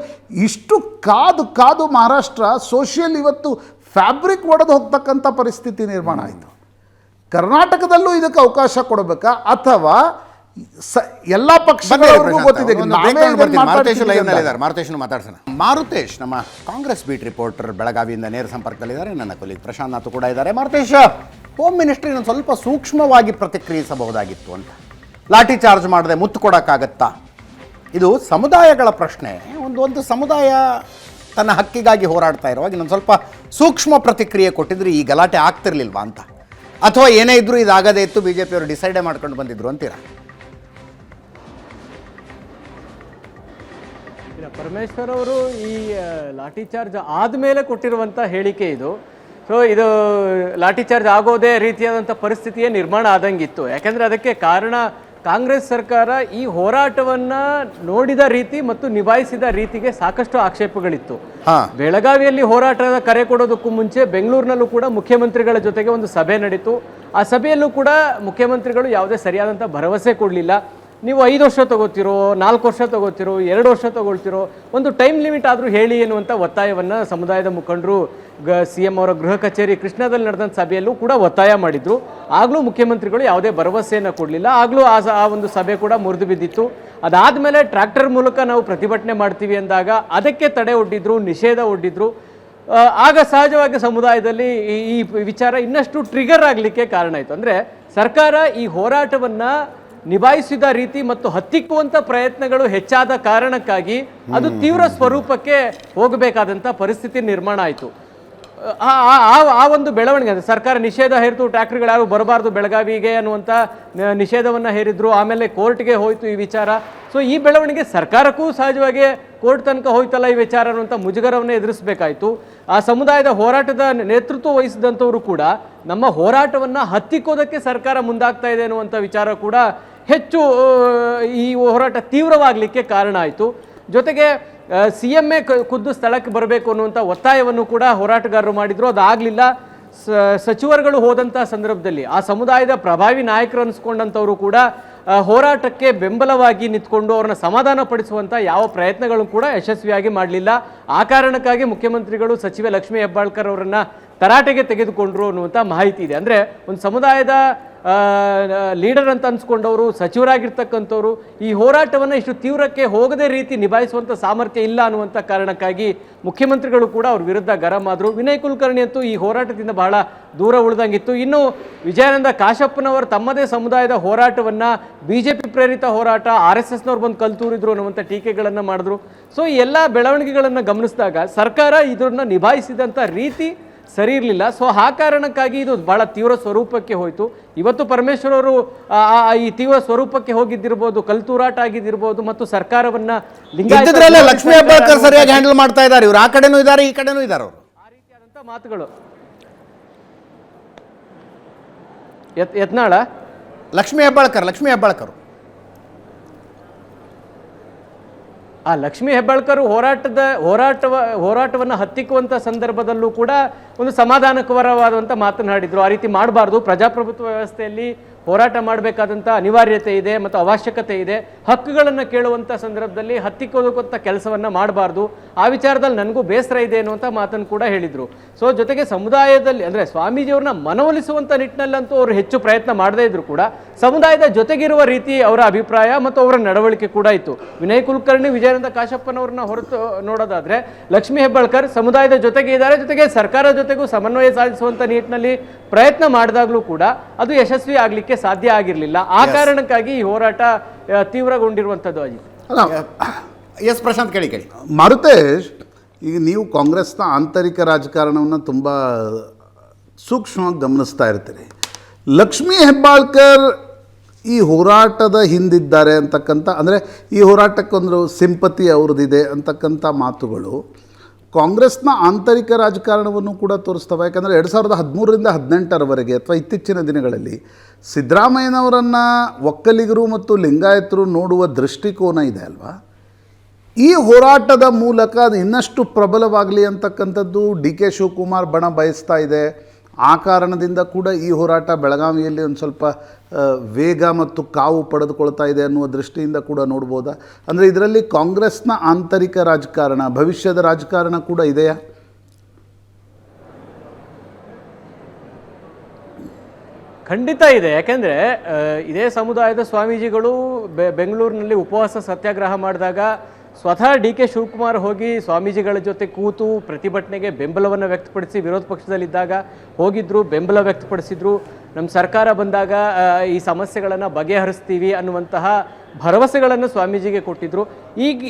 ಇಷ್ಟು ಕಾದು ಮಹಾರಾಷ್ಟ್ರ ಸೋಷಿಯಲ್ ಇವತ್ತು ಫ್ಯಾಬ್ರಿಕ್ ಒಡೆದು ಹೋಗ್ತಕ್ಕಂಥ ಪರಿಸ್ಥಿತಿ ನಿರ್ಮಾಣ ಆಯಿತು. ಕರ್ನಾಟಕದಲ್ಲೂ ಇದಕ್ಕೆ ಅವಕಾಶ ಕೊಡಬೇಕಾ, ಅಥವಾ ಎಲ್ಲ ಪಕ್ಷಗಳಿಗೂ ಗೊತ್ತಿದೆ. ಮಾರುತೇಶ್ ನಮ್ಮ ಕಾಂಗ್ರೆಸ್ ಬೀಟ್ ರಿಪೋರ್ಟರ್ ಬೆಳಗಾವಿಯಿಂದ ನೇರ ಸಂಪರ್ಕದಲ್ಲಿದ್ದಾರೆ. ನನ್ನ ಕೊಲೀಗ್ ಪ್ರಶಾಂತ್ ನಾಥ್ ಕೂಡ ಇದ್ದಾರೆ. ಮಾರುತೇಶ್, ಹೋಮ್ ಮಿನಿಸ್ಟ್ರಿ ಇನ್ನೊಂದು ಸ್ವಲ್ಪ ಸೂಕ್ಷ್ಮವಾಗಿ ಪ್ರತಿಕ್ರಿಯಿಸಬಹುದಾಗಿತ್ತು ಅಂತ. ಲಾಠಿ ಚಾರ್ಜ್ ಮಾಡದೆ ಮುತ್ತು ಕೊಡೋಕ್ಕಾಗತ್ತಾ? ಇದು ಸಮುದಾಯಗಳ ಪ್ರಶ್ನೆ. ಒಂದು ಸಮುದಾಯ ತನ್ನ ಹಕ್ಕಿಗಾಗಿ ಹೋರಾಡ್ತಾ ಇರುವಾಗ ಇನ್ನೊಂದು ಸ್ವಲ್ಪ ಸೂಕ್ಷ್ಮ ಪ್ರತಿಕ್ರಿಯೆ ಕೊಟ್ಟಿದ್ರೆ ಈ ಗಲಾಟೆ ಆಗ್ತಿರ್ಲಿಲ್ವಾ ಅಂತ, ಅಥವಾ ಏನೇ ಇದ್ರೂ ಇದಾಗದೇ ಇತ್ತು, BJP ಅವರು ಡಿಸೈಡೇ ಮಾಡ್ಕೊಂಡು ಬಂದಿದ್ರು ಅಂತೀರಾ? ಪರಮೇಶ್ವರ್ ಅವರು ಈ ಲಾಠಿ ಚಾರ್ಜ್ ಆದಮೇಲೆ ಕೊಟ್ಟಿರುವಂಥ ಹೇಳಿಕೆ ಇದು. ಸೊ ಇದು ಲಾಠಿ ಚಾರ್ಜ್ ಆಗೋದೇ ರೀತಿಯಾದಂಥ ಪರಿಸ್ಥಿತಿಯೇ ನಿರ್ಮಾಣ ಆದಂಗಿತ್ತು. ಯಾಕೆಂದರೆ ಅದಕ್ಕೆ ಕಾರಣ ಕಾಂಗ್ರೆಸ್ ಸರ್ಕಾರ ಈ ಹೋರಾಟವನ್ನು ನೋಡಿದ ರೀತಿ ಮತ್ತು ನಿಭಾಯಿಸಿದ ರೀತಿಗೆ ಸಾಕಷ್ಟು ಆಕ್ಷೇಪಗಳಿತ್ತು. ಬೆಳಗಾವಿಯಲ್ಲಿ ಹೋರಾಟದ ಕರೆ ಕೊಡೋದಕ್ಕೂ ಮುಂಚೆ ಬೆಂಗಳೂರಿನಲ್ಲೂ ಕೂಡ ಮುಖ್ಯಮಂತ್ರಿಗಳ ಜೊತೆಗೆ ಒಂದು ಸಭೆ ನಡೀತು. ಆ ಸಭೆಯಲ್ಲೂ ಕೂಡ ಮುಖ್ಯಮಂತ್ರಿಗಳು ಯಾವುದೇ ಸರಿಯಾದಂಥ ಭರವಸೆ ಕೊಡಲಿಲ್ಲ. ನೀವು 5 ವರ್ಷ ತಗೋತಿರೋ, 4 ವರ್ಷ ತಗೋತಿರೋ, 2 ವರ್ಷ ತಗೊಳ್ತಿರೋ, ಒಂದು ಟೈಮ್ ಲಿಮಿಟ್ ಆದರೂ ಹೇಳಿ ಎನ್ನುವಂಥ ಒತ್ತಾಯವನ್ನು ಸಮುದಾಯದ ಮುಖಂಡರು CM ಅವರ ಗೃಹ ಕಚೇರಿ ಕೃಷ್ಣದಲ್ಲಿ ನಡೆದಂಥ ಸಭೆಯಲ್ಲೂ ಕೂಡ ಒತ್ತಾಯ ಮಾಡಿದ್ರು. ಆಗಲೂ ಮುಖ್ಯಮಂತ್ರಿಗಳು ಯಾವುದೇ ಭರವಸೆಯನ್ನು ಕೊಡಲಿಲ್ಲ. ಆಗಲೂ ಆ ಒಂದು ಸಭೆ ಕೂಡ ಮುರಿದು ಬಿದ್ದಿತ್ತು. ಅದಾದಮೇಲೆ ಟ್ರ್ಯಾಕ್ಟರ್ ಮೂಲಕ ನಾವು ಪ್ರತಿಭಟನೆ ಮಾಡ್ತೀವಿ ಅಂದಾಗ ಅದಕ್ಕೆ ತಡೆ ಒಡ್ಡಿದ್ರು, ನಿಷೇಧ ಒಡ್ಡಿದ್ರು. ಆಗ ಸಹಜವಾಗಿ ಸಮುದಾಯದಲ್ಲಿ ಈ ವಿಚಾರ ಇನ್ನಷ್ಟು ಟ್ರಿಗರ್ ಆಗಲಿಕ್ಕೆ ಕಾರಣ ಆಯಿತು. ಅಂದರೆ ಸರ್ಕಾರ ಈ ಹೋರಾಟವನ್ನು ನಿಭಾಯಿಸಿದ ರೀತಿ ಮತ್ತು ಹತ್ತಿಕ್ಕುವಂಥ ಪ್ರಯತ್ನಗಳು ಹೆಚ್ಚಾದ ಕಾರಣಕ್ಕಾಗಿ ಅದು ತೀವ್ರ ಸ್ವರೂಪಕ್ಕೆ ಹೋಗಬೇಕಾದಂಥ ಪರಿಸ್ಥಿತಿ ನಿರ್ಮಾಣ ಆಯಿತು. ಆ ಒಂದು ಬೆಳವಣಿಗೆ ಅಂದರೆ ಸರ್ಕಾರ ನಿಷೇಧ ಹೇರಿತು, ಟ್ರ್ಯಾಕ್ಟರ್ಗಳು ಯಾರು ಬರಬಾರ್ದು ಬೆಳಗಾವಿಗೆ ಅನ್ನುವಂಥ ನಿಷೇಧವನ್ನು ಹೇರಿದ್ರು. ಆಮೇಲೆ ಕೋರ್ಟ್ಗೆ ಹೋಯಿತು ಈ ವಿಚಾರ. ಸೊ ಈ ಬೆಳವಣಿಗೆ ಸರ್ಕಾರಕ್ಕೂ ಸಹಜವಾಗಿ ಕೋರ್ಟ್ ತನಕ ಹೋಯ್ತಲ್ಲ ಈ ವಿಚಾರ ಅನ್ನುವಂಥ ಮುಜುಗರವನ್ನು ಎದುರಿಸಬೇಕಾಯಿತು. ಆ ಸಮುದಾಯದ ಹೋರಾಟದ ನೇತೃತ್ವ ವಹಿಸಿದಂಥವರು ಕೂಡ ನಮ್ಮ ಹೋರಾಟವನ್ನು ಹತ್ತಿಕ್ಕೋದಕ್ಕೆ ಸರ್ಕಾರ ಮುಂದಾಗ್ತಾ ಇದೆ ಅನ್ನುವಂಥ ವಿಚಾರ ಕೂಡ ಹೆಚ್ಚು ಈ ಹೋರಾಟ ತೀವ್ರವಾಗಲಿಕ್ಕೆ ಕಾರಣ ಆಯಿತು. ಜೊತೆಗೆ CM ಖುದ್ದು ಸ್ಥಳಕ್ಕೆ ಬರಬೇಕು ಅನ್ನುವಂಥ ಒತ್ತಾಯವನ್ನು ಕೂಡ ಹೋರಾಟಗಾರರು ಮಾಡಿದರು. ಅದಾಗಲಿಲ್ಲ. ಸಚಿವರುಗಳು ಹೋದಂಥ ಸಂದರ್ಭದಲ್ಲಿ ಆ ಸಮುದಾಯದ ಪ್ರಭಾವಿ ನಾಯಕರು ಅನಿಸ್ಕೊಂಡಂಥವರು ಕೂಡ ಹೋರಾಟಕ್ಕೆ ಬೆಂಬಲವಾಗಿ ನಿಂತ್ಕೊಂಡು ಅವ್ರನ್ನ ಸಮಾಧಾನ ಪಡಿಸುವಂಥ ಯಾವ ಪ್ರಯತ್ನಗಳು ಕೂಡ ಯಶಸ್ವಿಯಾಗಿ ಮಾಡಲಿಲ್ಲ. ಆ ಕಾರಣಕ್ಕಾಗಿ ಮುಖ್ಯಮಂತ್ರಿಗಳು ಸಚಿವೆ ಲಕ್ಷ್ಮೀ ಹೆಬ್ಬಾಳ್ಕರ್ ಅವರನ್ನು ತರಾಟೆಗೆ ತೆಗೆದುಕೊಂಡ್ರು ಅನ್ನುವಂಥ ಮಾಹಿತಿ ಇದೆ. ಅಂದರೆ ಒಂದು ಸಮುದಾಯದ ಲೀಡರ್ ಅಂತ ಅನ್ಸ್ಕೊಂಡವರು, ಸಚಿವರಾಗಿರ್ತಕ್ಕಂಥವ್ರು ಈ ಹೋರಾಟವನ್ನು ಇಷ್ಟು ತೀವ್ರಕ್ಕೆ ಹೋಗದೇ ರೀತಿ ನಿಭಾಯಿಸುವಂಥ ಸಾಮರ್ಥ್ಯ ಇಲ್ಲ ಅನ್ನುವಂಥ ಕಾರಣಕ್ಕಾಗಿ ಮುಖ್ಯಮಂತ್ರಿಗಳು ಕೂಡ ಅವ್ರ ವಿರುದ್ಧ ಗರಂ ಆದರು. ವಿನಯ್ ಕುಲಕರ್ಣಿ ಅಂತೂ ಈ ಹೋರಾಟದಿಂದ ಬಹಳ ದೂರ ಉಳಿದಂಗಿತ್ತು. ಇನ್ನು ವಿಜಯಾನಂದ ಕಾಶಪ್ಪನವರು ತಮ್ಮದೇ ಸಮುದಾಯದ ಹೋರಾಟವನ್ನು BJP ಪ್ರೇರಿತ ಹೋರಾಟ, RSSನವ್ರು ಬಂದು ಕಲ್ತೂರಿದ್ರು ಅನ್ನುವಂಥ ಟೀಕೆಗಳನ್ನು ಮಾಡಿದ್ರು. ಸೊ ಈ ಎಲ್ಲ ಬೆಳವಣಿಗೆಗಳನ್ನು ಗಮನಿಸಿದಾಗ ಸರ್ಕಾರ ಇದನ್ನು ನಿಭಾಯಿಸಿದಂಥ ರೀತಿ ಸರಿ ಇರಲಿಲ್ಲ. ಸೊ ಆ ಕಾರಣಕ್ಕಾಗಿ ಇದು ಬಹಳ ತೀವ್ರ ಸ್ವರೂಪಕ್ಕೆ ಹೋಯಿತು. ಇವತ್ತು ಪರಮೇಶ್ವರ್ ಅವರು ಈ ತೀವ್ರ ಸ್ವರೂಪಕ್ಕೆ ಹೋಗಿದ್ದಿರ್ಬೋದು, ಕಲ್ತೂರಾಟ ಆಗಿದ್ದಿರ್ಬೋದು ಮತ್ತು ಸರ್ಕಾರವನ್ನ ಲಕ್ಷ್ಮೀ ಹೆಬ್ಬಾಳ್ಕರ್ ಸರಿಯಾಗಿ ಹ್ಯಾಂಡಲ್ ಮಾಡ್ತಾ ಇದ್ದಾರೆ. ಇವರು ಆ ಕಡೆನೂ ಇದ್ದಾರೆ, ಈ ಕಡೆನೂ ಇದ್ದಾರೆ. ಅವರು ಆ ರೀತಿಯಾದಂಥ ಮಾತುಗಳು ಯತ್ನಾಳ ಲಕ್ಷ್ಮೀ ಹೆಬ್ಬಾಳ್ಕರ್ ಲಕ್ಷ್ಮೀ ಹೆಬ್ಬಾಳ್ಕರ್ ಹೋರಾಟವನ್ನು ಹತ್ತಿಕ್ಕುವಂಥ ಸಂದರ್ಭದಲ್ಲೂ ಕೂಡ ಒಂದು ಸಮಾಧಾನಕರವಾದಂಥ ಮಾತನಾಡಿದ್ರು. ಆ ರೀತಿ ಮಾಡಬಾರ್ದು, ಪ್ರಜಾಪ್ರಭುತ್ವ ವ್ಯವಸ್ಥೆಯಲ್ಲಿ ಹೋರಾಟ ಮಾಡಬೇಕಾದಂಥ ಅನಿವಾರ್ಯತೆ ಇದೆ ಮತ್ತು ಅವಶ್ಯಕತೆ ಇದೆ. ಹಕ್ಕುಗಳನ್ನು ಕೇಳುವಂಥ ಸಂದರ್ಭದಲ್ಲಿ ಹತ್ತಿಕ್ಕೋದಕ್ಕಂಥ ಕೆಲಸವನ್ನು ಮಾಡಬಾರ್ದು. ಆ ವಿಚಾರದಲ್ಲಿ ನನಗೂ ಬೇಸರ ಇದೆ ಅನ್ನುವಂಥ ಮಾತನ್ನು ಕೂಡ ಹೇಳಿದರು. ಸೊ ಜೊತೆಗೆ ಸಮುದಾಯದಲ್ಲಿ ಅಂದರೆ ಸ್ವಾಮೀಜಿಯವ್ರನ್ನ ಮನವೊಲಿಸುವಂಥ ನಿಟ್ಟಿನಲ್ಲಂತೂ ಅವರು ಹೆಚ್ಚು ಪ್ರಯತ್ನ ಮಾಡದೇ ಇದ್ರು ಕೂಡ ಸಮುದಾಯದ ಜೊತೆಗಿರುವ ರೀತಿ ಅವರ ಅಭಿಪ್ರಾಯ ಮತ್ತು ಅವರ ನಡವಳಿಕೆ ಕೂಡ ಇತ್ತು. ವಿನಯ್ ಕುಲಕರ್ಣಿ, ವಿಜಯಾನಂದ ಕಾಶಪ್ಪನವ್ರನ್ನ ಹೊರತು ನೋಡೋದಾದರೆ ಲಕ್ಷ್ಮೀ ಹೆಬ್ಬಾಳ್ಕರ್ ಸಮುದಾಯದ ಜೊತೆಗೆ ಇದ್ದಾರೆ. ಜೊತೆಗೆ ಸರ್ಕಾರದ ಜೊತೆಗೂ ಸಮನ್ವಯ ಸಾಧಿಸುವಂಥ ನಿಟ್ಟಿನಲ್ಲಿ ಪ್ರಯತ್ನ ಮಾಡಿದಾಗಲೂ ಕೂಡ ಅದು ಯಶಸ್ವಿ ಆಗಲಿಕ್ಕೆ ಸಾಧ್ಯ ಆಗಿರಲಿಲ್ಲ. ಆ ಕಾರಣಕ್ಕಾಗಿ ಈ ಹೋರಾಟ ತೀವ್ರಗೊಂಡಿರುವಂಥದ್ದು. ಎಸ್ ಪ್ರಶಾಂತ್, ಕೇಳಿ. ಮಾರುತೇಶ್, ಈಗ ನೀವು ಕಾಂಗ್ರೆಸ್ನ ಆಂತರಿಕ ರಾಜಕಾರಣವನ್ನು ತುಂಬ ಸೂಕ್ಷ್ಮವಾಗಿ ಗಮನಿಸ್ತಾ ಇರ್ತೀರಿ. ಲಕ್ಷ್ಮೀ ಹೆಬ್ಬಾಳ್ಕರ್ ಈ ಹೋರಾಟದ ಹಿಂದಿದ್ದಾರೆ ಅಂತಕ್ಕಂಥ, ಅಂದರೆ ಈ ಹೋರಾಟಕ್ಕೊಂದು ಸಿಂಪತಿ ಅವ್ರದ್ದಿದೆ ಅಂತಕ್ಕಂಥ ಮಾತುಗಳು ಕಾಂಗ್ರೆಸ್ನ ಆಂತರಿಕ ರಾಜಕಾರಣವನ್ನು ಕೂಡ ತೋರಿಸ್ತವೆ. ಯಾಕಂದರೆ 2013ರಿಂದ 2018ರವರೆಗೆ ಅಥವಾ ಇತ್ತೀಚಿನ ದಿನಗಳಲ್ಲಿ ಸಿದ್ದರಾಮಯ್ಯನವರನ್ನು ಒಕ್ಕಲಿಗರು ಮತ್ತು ಲಿಂಗಾಯತರು ನೋಡುವ ದೃಷ್ಟಿಕೋನ ಇದೆ ಅಲ್ವಾ, ಈ ಹೋರಾಟದ ಮೂಲಕ ಅದು ಇನ್ನಷ್ಟು ಪ್ರಬಲವಾಗಲಿ ಅಂತಕ್ಕಂಥದ್ದು DK ಶಿವಕುಮಾರ್ ಬಣ ಬಯಸ್ತಾ ಇದೆ. ಆ ಕಾರಣದಿಂದ ಕೂಡ ಈ ಹೋರಾಟ ಬೆಳಗಾವಿಯಲ್ಲಿ ಒಂದು ಸ್ವಲ್ಪ ವೇಗ ಮತ್ತು ಕಾವು ಪಡೆದುಕೊಳ್ತಾ ಇದೆ ಅನ್ನುವ ದೃಷ್ಟಿಯಿಂದ ಕೂಡ ನೋಡ್ಬೋದಾ? ಅಂದರೆ ಇದರಲ್ಲಿ ಕಾಂಗ್ರೆಸ್ನ ಆಂತರಿಕ ರಾಜಕಾರಣ, ಭವಿಷ್ಯದ ರಾಜಕಾರಣ ಕೂಡ ಇದೆಯಾ? ಖಂಡಿತ ಇದೆ. ಯಾಕೆಂದರೆ ಇದೇ ಸಮುದಾಯದ ಸ್ವಾಮೀಜಿಗಳು ಬೆಂಗಳೂರಿನಲ್ಲಿ ಉಪವಾಸ ಸತ್ಯಾಗ್ರಹ ಮಾಡಿದಾಗ ಸ್ವತಃ DK ಶಿವಕುಮಾರ್ ಹೋಗಿ ಸ್ವಾಮೀಜಿಗಳ ಜೊತೆ ಕೂತು ಪ್ರತಿಭಟನೆಗೆ ಬೆಂಬಲವನ್ನು ವ್ಯಕ್ತಪಡಿಸಿ, ವಿರೋಧ ಪಕ್ಷದಲ್ಲಿದ್ದಾಗ ಹೋಗಿದ್ರು, ಬೆಂಬಲ ವ್ಯಕ್ತಪಡಿಸಿದ್ರು. ನಮ್ಮ ಸರ್ಕಾರ ಬಂದಾಗ ಈ ಸಮಸ್ಯೆಗಳನ್ನು ಬಗೆಹರಿಸ್ತೀವಿ ಅನ್ನುವಂತಹ ಭರವಸೆಗಳನ್ನು ಸ್ವಾಮೀಜಿಗೆ ಕೊಟ್ಟಿದ್ದರು.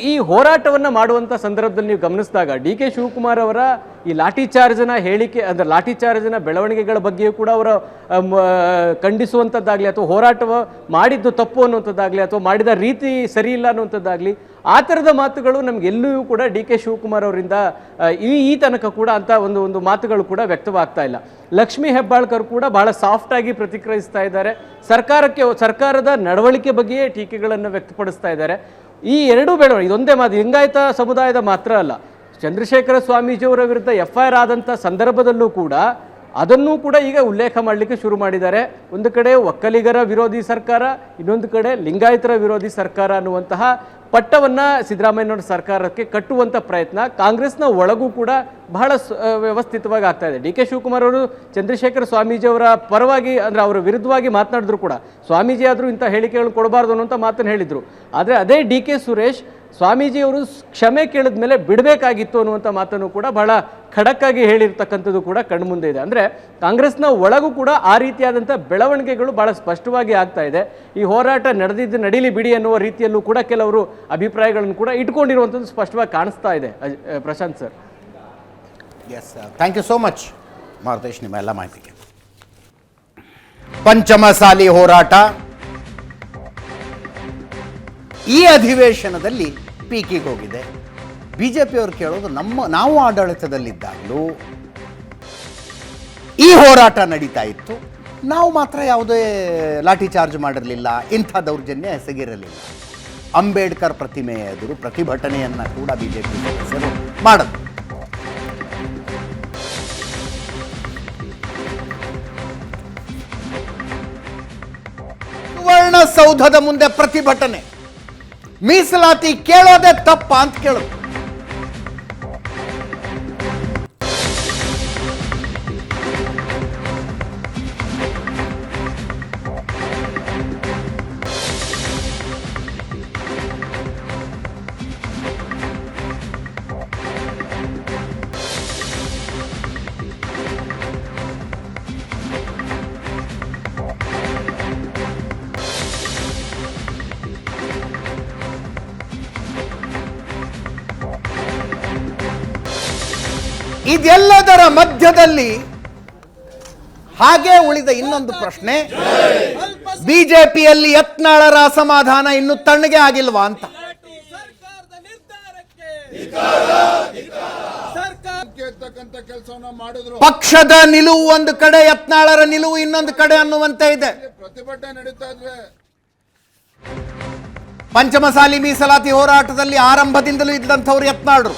ಈ ಹೋರಾಟವನ್ನು ಮಾಡುವಂಥ ಸಂದರ್ಭದಲ್ಲಿ ನೀವು ಗಮನಿಸಿದಾಗ DK ಶಿವಕುಮಾರ್ ಅವರ ಈ ಲಾಠಿ ಚಾರ್ಜ್ನ ಹೇಳಿಕೆ, ಅಂದರೆ ಲಾಠಿ ಚಾರ್ಜ್ನ ಬೆಳವಣಿಗೆಗಳ ಬಗ್ಗೆಯೂ ಕೂಡ ಅವರು ಖಂಡಿಸುವಂಥದ್ದಾಗಲಿ ಅಥವಾ ಹೋರಾಟ ಮಾಡಿದ್ದು ತಪ್ಪು ಅನ್ನುವಂಥದ್ದಾಗಲಿ ಅಥವಾ ಮಾಡಿದ ರೀತಿ ಸರಿ ಇಲ್ಲ ಅನ್ನುವಂಥದ್ದಾಗಲಿ ಆ ಥರದ ಮಾತುಗಳು ನಮಗೆಲ್ಲೂ ಕೂಡ DK ಶಿವಕುಮಾರ್ ಅವರಿಂದ ಈ ತನಕ ಕೂಡ ಅಂತ ಒಂದು ಮಾತುಗಳು ಕೂಡ ವ್ಯಕ್ತವಾಗ್ತಾ ಇಲ್ಲ. ಲಕ್ಷ್ಮೀ ಹೆಬ್ಬಾಳ್ಕರ್ ಕೂಡ ಬಹಳ ಸಾಫ್ಟಾಗಿ ಪ್ರತಿಕ್ರಿಯಿಸ್ತಾ ಇದ್ದಾರೆ. ಸರ್ಕಾರದ ನಡವಳಿಕೆ ಬಗ್ಗೆಯೇ ಟೀಕೆಗಳನ್ನು ವ್ಯಕ್ತಪಡಿಸ್ತಾ ಇದ್ದಾರೆ. ಈ ಎರಡೂ ಬೆಳವಣಿಗೆ, ಇದೊಂದೇ ಮಾತು, ಲಿಂಗಾಯತ ಸಮುದಾಯದ ಮಾತ್ರ ಅಲ್ಲ, ಚಂದ್ರಶೇಖರ ಸ್ವಾಮೀಜಿಯವರ ವಿರುದ್ಧ FIR ಆದಂಥ ಸಂದರ್ಭದಲ್ಲೂ ಕೂಡ ಅದನ್ನೂ ಕೂಡ ಈಗ ಉಲ್ಲೇಖ ಮಾಡಲಿಕ್ಕೆ ಶುರು ಮಾಡಿದ್ದಾರೆ. ಒಂದು ಕಡೆ ಒಕ್ಕಲಿಗರ ವಿರೋಧಿ ಸರ್ಕಾರ, ಇನ್ನೊಂದು ಕಡೆ ಲಿಂಗಾಯತರ ವಿರೋಧಿ ಸರ್ಕಾರ ಅನ್ನುವಂತಹ ಪಟ್ಟವನ್ನು ಸಿದ್ದರಾಮಯ್ಯನವರ ಸರ್ಕಾರಕ್ಕೆ ಕಟ್ಟುವಂಥ ಪ್ರಯತ್ನ ಕಾಂಗ್ರೆಸ್ನ ಒಳಗೂ ಕೂಡ ಬಹಳ ವ್ಯವಸ್ಥಿತವಾಗಿ ಆಗ್ತಾ ಇದೆ. ಡಿ.ಕೆ. ಶಿವಕುಮಾರ್ ಅವರು ಚಂದ್ರಶೇಖರ ಸ್ವಾಮೀಜಿಯವರ ಪರವಾಗಿ, ಅಂದರೆ ಅವರ ವಿರುದ್ಧವಾಗಿ ಮಾತನಾಡಿದ್ರು ಕೂಡ, ಸ್ವಾಮೀಜಿ ಆದರೂ ಇಂಥ ಹೇಳಿಕೆಗಳನ್ನು ಕೊಡಬಾರ್ದು ಅನ್ನುವಂಥ ಮಾತನ್ನು ಹೇಳಿದರು. ಆದರೆ ಅದೇ ಡಿ.ಕೆ. ಸುರೇಶ್ ಸ್ವಾಮೀಜಿಯವರು ಕ್ಷಮೆ ಕೇಳಿದ ಮೇಲೆ ಬಿಡಬೇಕಾಗಿತ್ತು ಅನ್ನುವಂಥ ಮಾತನ್ನು ಕೂಡ ಬಹಳ ಖಡಕ್ಕಾಗಿ ಹೇಳಿರ್ತಕ್ಕಂಥದ್ದು ಕೂಡ ಕಣ್ಮುಂದೆ ಇದೆ. ಅಂದರೆ ಕಾಂಗ್ರೆಸ್ನ ಒಳಗೂ ಕೂಡ ಆ ರೀತಿಯಾದಂಥ ಬೆಳವಣಿಗೆಗಳು ಬಹಳ ಸ್ಪಷ್ಟವಾಗಿ ಆಗ್ತಾ ಇದೆ. ಈ ಹೋರಾಟ ನಡೀಲಿ ಬಿಡಿ ಅನ್ನುವ ರೀತಿಯಲ್ಲೂ ಕೂಡ ಕೆಲವರು ಅಭಿಪ್ರಾಯಗಳನ್ನು ಕೂಡ ಇಟ್ಕೊಂಡಿರುವಂಥದ್ದು ಸ್ಪಷ್ಟವಾಗಿ ಕಾಣಿಸ್ತಾ ಇದೆ. Prashant sir. Yes, thank you so much Marutesh, ನಿಮ್ಮ ಎಲ್ಲ ಮಾಹಿತಿಗೆ. ಪಂಚಮಸಾಲಿ ಹೋರಾಟ ಈ ಅಧಿವೇಶನದಲ್ಲಿ ಪೀಕಿಗೆ ಹೋಗಿದೆ. ಬಿಜೆಪಿಯವರು ಕೇಳೋದು, ನಾವು ಆಡಳಿತದಲ್ಲಿದ್ದಾಗಲೂ ಈ ಹೋರಾಟ ನಡೀತಾ ಇತ್ತು, ನಾವು ಮಾತ್ರ ಯಾವುದೇ ಲಾಠಿ ಚಾರ್ಜ್ ಮಾಡಿರಲಿಲ್ಲ, ಇಂಥ ದೌರ್ಜನ್ಯ ಎಸಗಿರಲಿಲ್ಲ. ಅಂಬೇಡ್ಕರ್ ಪ್ರತಿಮೆ ಎದುರು ಪ್ರತಿಭಟನೆಯನ್ನು ಕೂಡ ಬಿಜೆಪಿ ಸದಸ್ಯರು ಮಾಡಿದ್ರು. ಸುವರ್ಣಸೌಧದ ಮುಂದೆ ಪ್ರತಿಭಟನೆ, ಮೀಸಲಾತಿ ಕೇಳೋದೇ ತಪ್ಪ ಅಂತ ಕೇಳೋದು. ಇದೆಲ್ಲದರ ಮಧ್ಯದಲ್ಲಿ ಹಾಗೆ ಉಳಿದ ಇನ್ನೊಂದು ಪ್ರಶ್ನೆ, ಬಿಜೆಪಿಯಲ್ಲಿ ಯತ್ನಾಳರ ಅಸಮಾಧಾನ ಇನ್ನು ತಣ್ಣಗೆ ಆಗಿಲ್ವಾ ಅಂತ. ಪಕ್ಷದ ನಿಲುವು ಒಂದು ಕಡೆ, ಯತ್ನಾಳರ ನಿಲುವು ಇನ್ನೊಂದು ಕಡೆ ಅನ್ನುವಂತೆ ಇದೆ. ಪ್ರತಿಭಟನೆ ನಡೀತಾ ಇದ್ವಿ. ಪಂಚಮಸಾಲಿ ಮೀಸಲಾತಿ ಹೋರಾಟದಲ್ಲಿ ಆರಂಭದಿಂದಲೂ ಇದ್ದಂಥವ್ರು ಯತ್ನಾಳರು.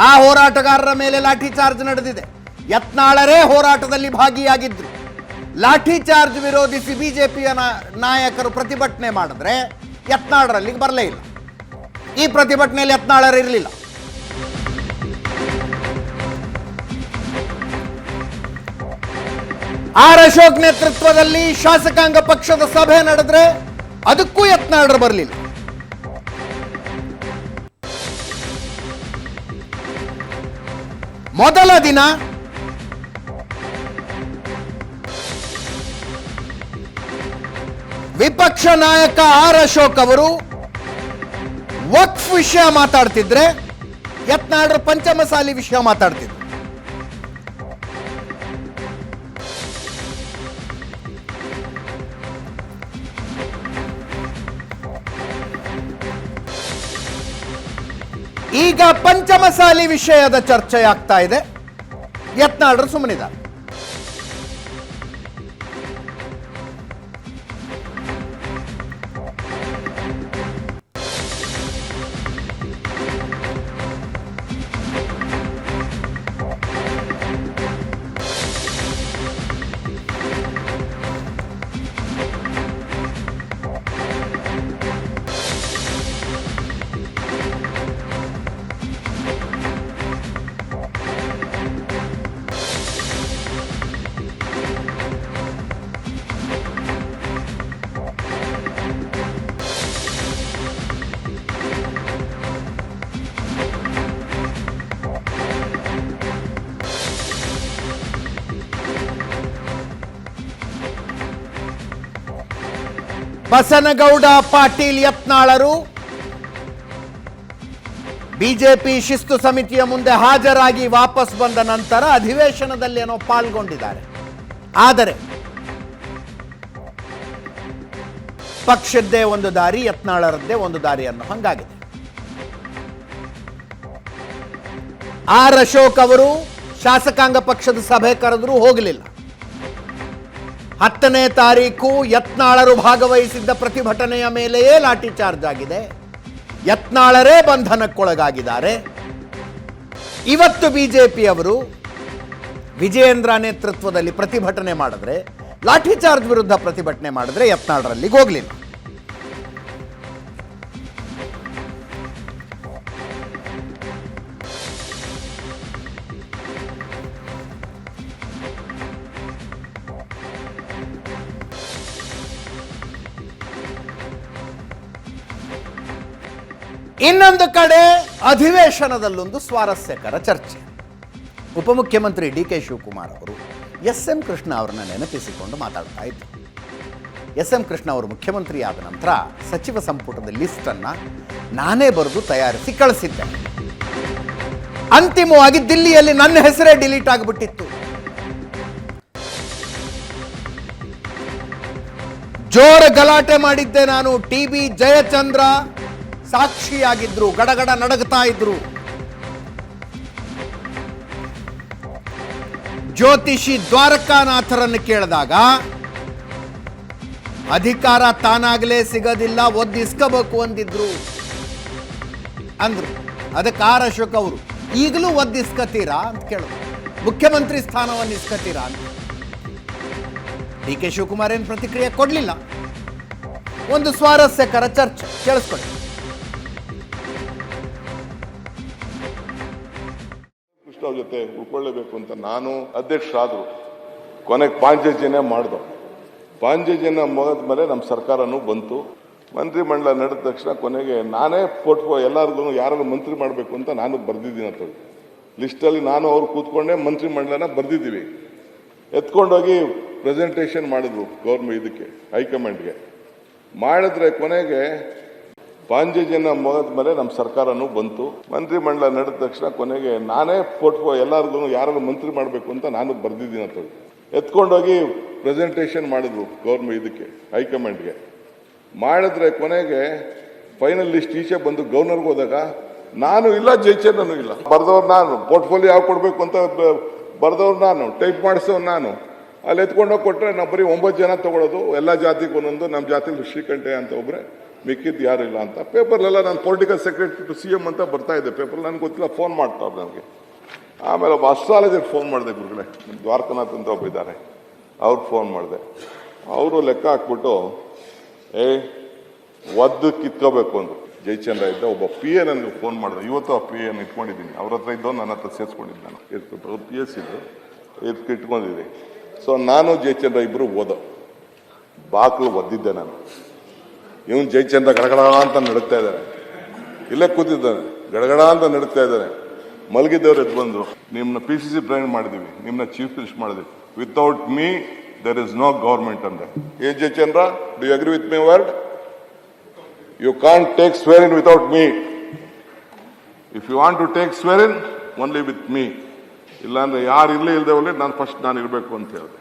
ಆ ಹೋರಾಟಗಾರರ ಮೇಲೆ ಲಾಠಿ ಚಾರ್ಜ್ ನಡೆದಿದೆ. ಯತ್ನಾಳರೇ ಹೋರಾಟದಲ್ಲಿ ಭಾಗಿಯಾಗಿದ್ರು. ಲಾಠಿ ಚಾರ್ಜ್ ವಿರೋಧಿಸಿ ಬಿಜೆಪಿಯ ನಾಯಕರು ಪ್ರತಿಭಟನೆ ಮಾಡಿದ್ರೆ ಯತ್ನಾಳರಲ್ಲಿಗೆ ಬರಲೇ ಇಲ್ಲ. ಈ ಪ್ರತಿಭಟನೆಯಲ್ಲಿ ಯತ್ನಾಳರು ಇರಲಿಲ್ಲ. ಆರ್ ಅಶೋಕ್ ನೇತೃತ್ವದಲ್ಲಿ ಶಾಸಕಾಂಗ ಪಕ್ಷದ ಸಭೆ ನಡೆದ್ರೆ ಅದಕ್ಕೂ ಯತ್ನಾಳರು ಬರಲಿಲ್ಲ. ಮೊದಲ ದಿನ ವಿಪಕ್ಷ ನಾಯಕ ಆರ್ ಅಶೋಕ್ ಅವರು ವಕ್ಫ್ ವಿಷಯ ಮಾತಾಡ್ತಿದ್ರೆ ಯತ್ನಾಳರು ಪಂಚಮಸಾಲಿ ವಿಷಯ ಮಾತಾಡ್ತಿದ್ರು. ಈಗ ಪಂಚಮಸಾಲಿ ವಿಷಯದ ಚರ್ಚೆ ಆಗ್ತಾ ಇದೆ, ಯತ್ನಾಳರು ಸುಮ್ಮನಿದ್ದಾರೆ. ಬಸನಗೌಡ ಪಾಟೀಲ್ ಯತ್ನಾಳರು ಬಿಜೆಪಿ ಶಿಸ್ತು ಸಮಿತಿಯ ಮುಂದೆ ಹಾಜರಾಗಿ ವಾಪಸ್ ಬಂದ ನಂತರ ಅಧಿವೇಶನದಲ್ಲಿ ಏನೋ ಪಾಲ್ಗೊಂಡಿದ್ದಾರೆ. ಆದರೆ ಪಕ್ಷದ್ದೇ ಒಂದು ದಾರಿ, ಯತ್ನಾಳರದ್ದೇ ಒಂದು ದಾರಿ ಅನ್ನೋ ಹಂಗಾಗಿದೆ. ಆರ್ ಅಶೋಕ್ ಅವರು ಶಾಸಕಾಂಗ ಪಕ್ಷದ ಸಭೆ ಕರೆದರೂ ಹೋಗಲಿಲ್ಲ. 10ನೇ ತಾರೀಕು ಯತ್ನಾಳರು ಭಾಗವಹಿಸಿದ್ದ ಪ್ರತಿಭಟನೆಯ ಮೇಲೆಯೇ ಲಾಠಿ ಚಾರ್ಜ್ ಆಗಿದೆ. ಯತ್ನಾಳರೇ ಬಂಧನಕ್ಕೊಳಗಾಗಿದ್ದಾರೆ. ಇವತ್ತು ಬಿಜೆಪಿಯವರು ವಿಜಯೇಂದ್ರ ನೇತೃತ್ವದಲ್ಲಿ ಪ್ರತಿಭಟನೆ ಮಾಡಿದ್ರೆ, ಲಾಠಿ ಚಾರ್ಜ್ ವಿರುದ್ಧ ಪ್ರತಿಭಟನೆ ಮಾಡಿದ್ರೆ ಯತ್ನಾಳರಲ್ಲಿಗೆ ಹೋಗಲಿಲ್ಲ. ಇನ್ನೊಂದು ಕಡೆ ಅಧಿವೇಶನದಲ್ಲೊಂದು ಸ್ವಾರಸ್ಯಕರ ಚರ್ಚೆ. ಉಪಮುಖ್ಯಮಂತ್ರಿ ಡಿ.ಕೆ. ಶಿವಕುಮಾರ್ ಅವರು ಎಸ್.ಎಂ. ಕೃಷ್ಣ ಅವರನ್ನ ನೆನಪಿಸಿಕೊಂಡು ಮಾತಾಡ್ತಾ ಇದ್ರು. ಎಸ್.ಎಂ. ಕೃಷ್ಣ ಅವರು ಮುಖ್ಯಮಂತ್ರಿ ಆದ ನಂತರ ಸಚಿವ ಸಂಪುಟದ ಲಿಸ್ಟನ್ನು ನಾನೇ ಬರೆದು ತಯಾರಿಸಿ ಕಳಿಸಿದ್ದೆ. ಅಂತಿಮವಾಗಿ ದಿಲ್ಲಿಯಲ್ಲಿ ನನ್ನ ಹೆಸರೇ ಡಿಲೀಟ್ ಆಗಿಬಿಟ್ಟಿತ್ತು. ಜೋರ ಗಲಾಟೆ ಮಾಡಿದ್ದೆ ನಾನು. ಟಿ.ಬಿ. ಜಯಚಂದ್ರ ಸಾಕ್ಷಿಯಾಗಿದ್ರು, ಗಡಗಡ ನಡಗ್ತಾ ಇದ್ರು. ಜ್ಯೋತಿಷಿ ದ್ವಾರಕಾನಾಥರನ್ನು ಕೇಳಿದಾಗ ಅಧಿಕಾರ ತಾನಾಗಲೇ ಸಿಗೋದಿಲ್ಲ, ಒದ್ದಿಸ್ಕೋಬೇಕು ಅಂದಿದ್ರು ಅಂದ್ರು. ಅದಕ್ಕೆ ಆರ್ ಅಶೋಕ್ ಅವರು ಈಗಲೂ ಒದ್ದಿಸ್ಕತೀರಾ ಅಂತ ಕೇಳಿದ್ರು. ಮುಖ್ಯಮಂತ್ರಿ ಸ್ಥಾನವನ್ನು ಇಸ್ಕತೀರಾ ಅಂತ. ಡಿ.ಕೆ. ಶಿವಕುಮಾರ್ ಏನು ಪ್ರತಿಕ್ರಿಯೆ ಕೊಡಲಿಲ್ಲ. ಒಂದು ಸ್ವಾರಸ್ಯಕರ ಚರ್ಚೆ ಕೇಳಿಸ್ಕೊಳ್ಳಿ. ಕೃಷ್ಣ ಜೊತೆ ಉಳ್ಕೊಳ್ಳೇಬೇಕು ಅಂತ ನಾನು ಅಧ್ಯಕ್ಷರಾದ್ರು. ಕೊನೆಗೆ ಪಾಂಚಜನ್ಯ ಮಾಡ್ದು. ಪಾಂಚಜನ್ಯ ಮುಗಿದ ಮೇಲೆ ನಮ್ಮ ಸರ್ಕಾರನೂ ಬಂತು. ಮಂತ್ರಿಮಂಡಲ ನಡೆದ ತಕ್ಷಣ ಕೊನೆಗೆ ನಾನೇ ಎಲ್ಲರಿಗೂ ಯಾರು ಮಂತ್ರಿ ಮಾಡಬೇಕು ಅಂತ ನಾನು ಬರ್ದಿದ್ದೀನಿ ಅಂತ ಲಿಸ್ಟಲ್ಲಿ ನಾನು ಅವ್ರು ಕೂತ್ಕೊಂಡೆ ಮಂತ್ರಿಮಂಡಲನ ಬರ್ದಿದ್ದೀವಿ. ಎತ್ಕೊಂಡೋಗಿ ಪ್ರೆಸೆಂಟೇಷನ್ ಮಾಡಿದ್ರು ಗೌರ್ಮೆಂಟ್ ಇದಕ್ಕೆ ಹೈಕಮಾಂಡ್ಗೆ. ಮಾಡಿದ್ರೆ ಕೊನೆಗೆ ಪಾಂಚಜನ್ಯ ಮುಗಿದ ಮೇಲೆ ನಮ್ಮ ಸರ್ಕಾರನೂ ಬಂತು. ಮಂತ್ರಿಮಂಡಲ ನಡೆದ ತಕ್ಷಣ ಕೊನೆಗೆ ನಾನೇ ಎಲ್ಲರಿಗೂ ಯಾರು ಮಂತ್ರಿ ಮಾಡಬೇಕು ಅಂತ ನಾನು ಬರ್ದಿದ್ದೀನಿ ಅಂತ ಎತ್ಕೊಂಡೋಗಿ ಪ್ರೆಸೆಂಟೇಷನ್ ಮಾಡಿದ್ರು ಗೌರ್ಮೆಂಟ್ ಇದಕ್ಕೆ ಹೈಕಮಾಂಡ್ಗೆ. ಮಾಡಿದ್ರೆ ಕೊನೆಗೆ ಫೈನಲ್ ಲಿಸ್ಟ್ ಈಚೆ ಬಂದು ಗವರ್ನರ್ಗೆ ಹೋದಾಗ ನಾನು ಇಲ್ಲ, ಜಯಚಂದ್ರನೂ ಇಲ್ಲ. ಬರ್ದವ್ರು ನಾನು, ಪೋರ್ಟ್ಫೋಲಿಯೋ ಯಾವ ಕೊಡಬೇಕು ಅಂತ ಬರ್ದವ್ರು ನಾನು, ಟೈಪ್ ಮಾಡಿಸೋರು ನಾನು. ಅಲ್ಲಿ ಎತ್ಕೊಂಡೋಗಿ ಕೊಟ್ಟರೆ ನಾವು ಬರೀ 9 ಜನ ತಗೊಳ್ಳೋದು, ಎಲ್ಲ ಜಾತಿಗೆ ಒಂದೊಂದು. ನಮ್ಮ ಜಾತಿಲಿ ಶ್ರೀಕಂಠಯ್ಯ ಅಂತ ಒಬ್ಬರೇ, ಮಿಕ್ಕಿದ್ದು ಯಾರಿಲ್ಲ ಅಂತ. ಪೇಪರ್ಲೆಲ್ಲ ನಾನು ಪೊಲಿಟಿಕಲ್ ಸೆಕ್ರೆಟರಿ ಟು CM ಅಂತ ಬರ್ತಾ ಇದ್ದೆ ಪೇಪರ್. ನನಗೆ ಗೊತ್ತಿಲ್ಲ, ಫೋನ್ ಮಾಡ್ತಾರೆ ನನಗೆ. ಆಮೇಲೆ ಒಬ್ಬ ಅಸ್ಟ್ರಾಲಜರ್ ಫೋನ್ ಮಾಡಿದೆ, ಗುರುಗಳೇ ದ್ವಾರಕನಾಥ್ ಅಂತ ಒಬ್ಬ ಇದ್ದಾರೆ, ಅವ್ರಿಗೆ ಫೋನ್ ಮಾಡಿದೆ. ಅವರು ಲೆಕ್ಕ ಹಾಕ್ಬಿಟ್ಟು ಒದ್ದು ಕಿತ್ಕೋಬೇಕು ಅಂದರು. ಜಯಚಂದ್ರ ಇದ್ದ ಒಬ್ಬ PA ನನಗೆ ಫೋನ್ ಮಾಡಿದೆ. ಇವತ್ತು ಆ PA ಇಟ್ಕೊಂಡಿದ್ದೀನಿ. ಅವ್ರ ಹತ್ರ ಇದ್ದೋ ನನ್ನ ಹತ್ರ ಸೇರಿಸ್ಕೊಂಡಿದ್ದೆ. ನಾನು PS ಇದ್ದು ಇದಕ್ಕೆ ಇಟ್ಕೊಂಡಿದ್ದೀನಿ. ಸೊ ನಾನು ಜಯಚಂದ್ರ ಇಬ್ಬರು ಓದೋ ಬಾಕ್ಲು ಒದ್ದಿದ್ದೆ ನಾನು. ಇವನು ಜಯಚಂದ್ರ ಗಡಗಡ ಅಂತ ನಡುತ್ತಾ ಇದ್ದಾರೆ. ಇಲ್ಲೇ ಕೂತಿದ್ದಾನೆ, ಗಡಗಡ ಅಂತ ನಡುತ್ತಾ ಇದ್ದಾರೆ. ಮಲಗಿದ್ದವ್ರು ಎದ್ದು ಬಂದರು, ನಿಮ್ಮನ್ನ PCC ಟ್ರೈನ್ ಮಾಡಿದ್ದೀವಿ, ನಿಮ್ಮನ್ನ ಚೀಫ್ ಮಿನಿಸ್ಟರ್ ಮಾಡಿದ್ವಿ. Without me there is no government under. Jayachandra, do you agree with my word? You can't take swearing without me. If you want to take swearing, only with me. ಇಲ್ಲಾಂದ್ರೆ ಯಾರು ಇಲ್ಲದೆ ಹೋಗ್ಲಿ, ನಾನು ಇರಬೇಕು ಅಂತ ಹೇಳಿದೆ.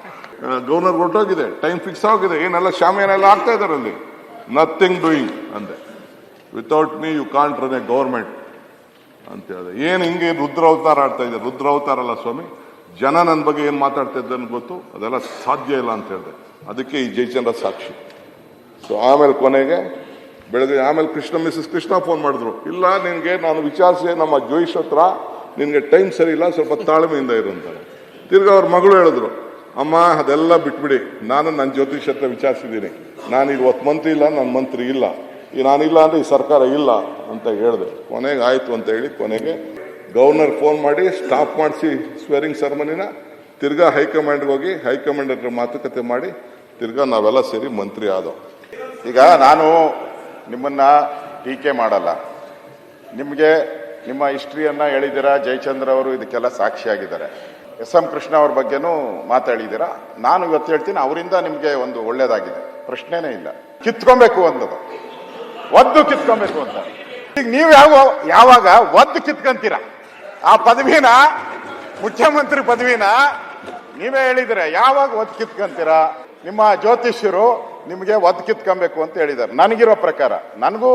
ಗವರ್ನರ್ ಹೊರಟೋಗಿದೆ, ಟೈಮ್ ಫಿಕ್ಸ್ ಆಗಿದೆ, ಏನೆಲ್ಲ ಶಾಮಿಯಾನೆಲ್ಲ ಆಗ್ತಾ ಇದ್ದಾರೆ ಅಲ್ಲಿ. ನಥಿಂಗ್ ಡೂಯಿಂಗ್ ಅಂದೆ. Without me you can't run a government ಅಂತ ಹೇಳಿದೆ. ಏನು ಹಿಂಗೆ ರುದ್ರಾವತಾರ ಆಡ್ತಾ ಇದೆ? ರುದ್ರಾವತಾರ ಅಲ್ಲ ಸ್ವಾಮಿ, ಜನ ನನ್ನ ಬಗ್ಗೆ ಏನು ಮಾತಾಡ್ತಾ ಇದ್ದಾನೆ ಗೊತ್ತು, ಅದೆಲ್ಲ ಸಾಧ್ಯ ಇಲ್ಲ ಅಂತ ಹೇಳಿದೆ. ಅದಕ್ಕೆ ಈ ಜಯಚಂದ್ರ ಸಾಕ್ಷಿ. ಸೊ ಆಮೇಲೆ ಕೊನೆಗೆ ಬೆಳಗ್ಗೆ ಆಮೇಲೆ ಮಿಸಸ್ ಕೃಷ್ಣ ಫೋನ್ ಮಾಡಿದ್ರು. ಇಲ್ಲ, ನಿನಗೆ ನಾನು ವಿಚಾರಿಸಿ ನಮ್ಮ ಜೋಯಿಷ್ ಹತ್ರ ನಿನಗೆ ಟೈಮ್ ಸರಿ ಇಲ್ಲ, ಸ್ವಲ್ಪ ತಾಳ್ಮೆಯಿಂದ ಇರು ಅಂತಾರೆ. ತಿರ್ಗಿ ಅವ್ರ ಮಗಳು ಹೇಳಿದ್ರು, ಅಮ್ಮ ಅದೆಲ್ಲ ಬಿಟ್ಬಿಡಿ, ನಾನು ನನ್ನ ಜ್ಯೋತಿಷ್ ಹತ್ರ ವಿಚಾರಿಸಿದ್ದೀನಿ, ನಾನು ಇವತ್ತು ಮಂತ್ರಿ ಇಲ್ಲ, ನನ್ನ ಮಂತ್ರಿ ಇಲ್ಲ, ನಾನಿಲ್ಲ ಅಂದರೆ ಈ ಸರ್ಕಾರ ಇಲ್ಲ ಅಂತ ಹೇಳಿದೆ. ಕೊನೆಗೆ ಆಯಿತು ಅಂತ ಹೇಳಿ ಕೊನೆಗೆ ಗವರ್ನರ್ ಫೋನ್ ಮಾಡಿ ಸ್ಟಾಪ್ ಮಾಡಿಸಿ ಸ್ವೇರಿಂಗ್ ಸೆರೆಮನಿನ. ತಿರ್ಗಾ ಹೈಕಮಾಂಡ್ಗೆ ಹೋಗಿ ಹೈಕಮಾಂಡ್ ಹತ್ರ ಮಾತುಕತೆ ಮಾಡಿ ತಿರ್ಗಾ ನಾವೆಲ್ಲ ಸೇರಿ ಮಂತ್ರಿ ಆದೋ. ಈಗ ನಾನು ನಿಮ್ಮನ್ನ ಟೀಕೆ ಮಾಡಲ್ಲ, ನಿಮಗೆ ನಿಮ್ಮ ಹಿಸ್ಟ್ರಿಯನ್ನ ಹೇಳಿದ್ದೀರಾ. ಜಯಚಂದ್ರ ಅವರು ಇದಕ್ಕೆಲ್ಲ ಸಾಕ್ಷಿಯಾಗಿದ್ದಾರೆ. ಎಸ್.ಎಂ. ಕೃಷ್ಣ ಅವ್ರ ಬಗ್ಗೆನೂ ಮಾತಾಡಿದ್ದೀರಾ. ನಾನು ಇವತ್ತು ಹೇಳ್ತೀನಿ, ಅವರಿಂದ ನಿಮಗೆ ಒಂದು ಒಳ್ಳೇದಾಗಿದೆ, ಪ್ರಶ್ನೆನೇ ಇಲ್ಲ. ಕಿತ್ಕೊಬೇಕು ಅನ್ನೋದು, ಒದ್ದು ಕಿತ್ಕೊಬೇಕು ಅಂತ. ಈಗ ನೀವು ಯಾವಾಗ ಒದ್ದು ಕಿತ್ಕೊಂತೀರಾ ಆ ಪದವಿನ, ಮುಖ್ಯಮಂತ್ರಿ ಪದವಿನ ನೀವೇ ಹೇಳಿದ್ರೆ, ಯಾವಾಗ ಒದ್ದು ಕಿತ್ಕೊಂತೀರಾ? ನಿಮ್ಮ ಜ್ಯೋತಿಷ್ಯರು ನಿಮಗೆ ಒದ್ದು ಕಿತ್ಕೊಬೇಕು ಅಂತ ಹೇಳಿದ್ದಾರೆ. ನನಗಿರೋ ಪ್ರಕಾರ, ನನಗೂ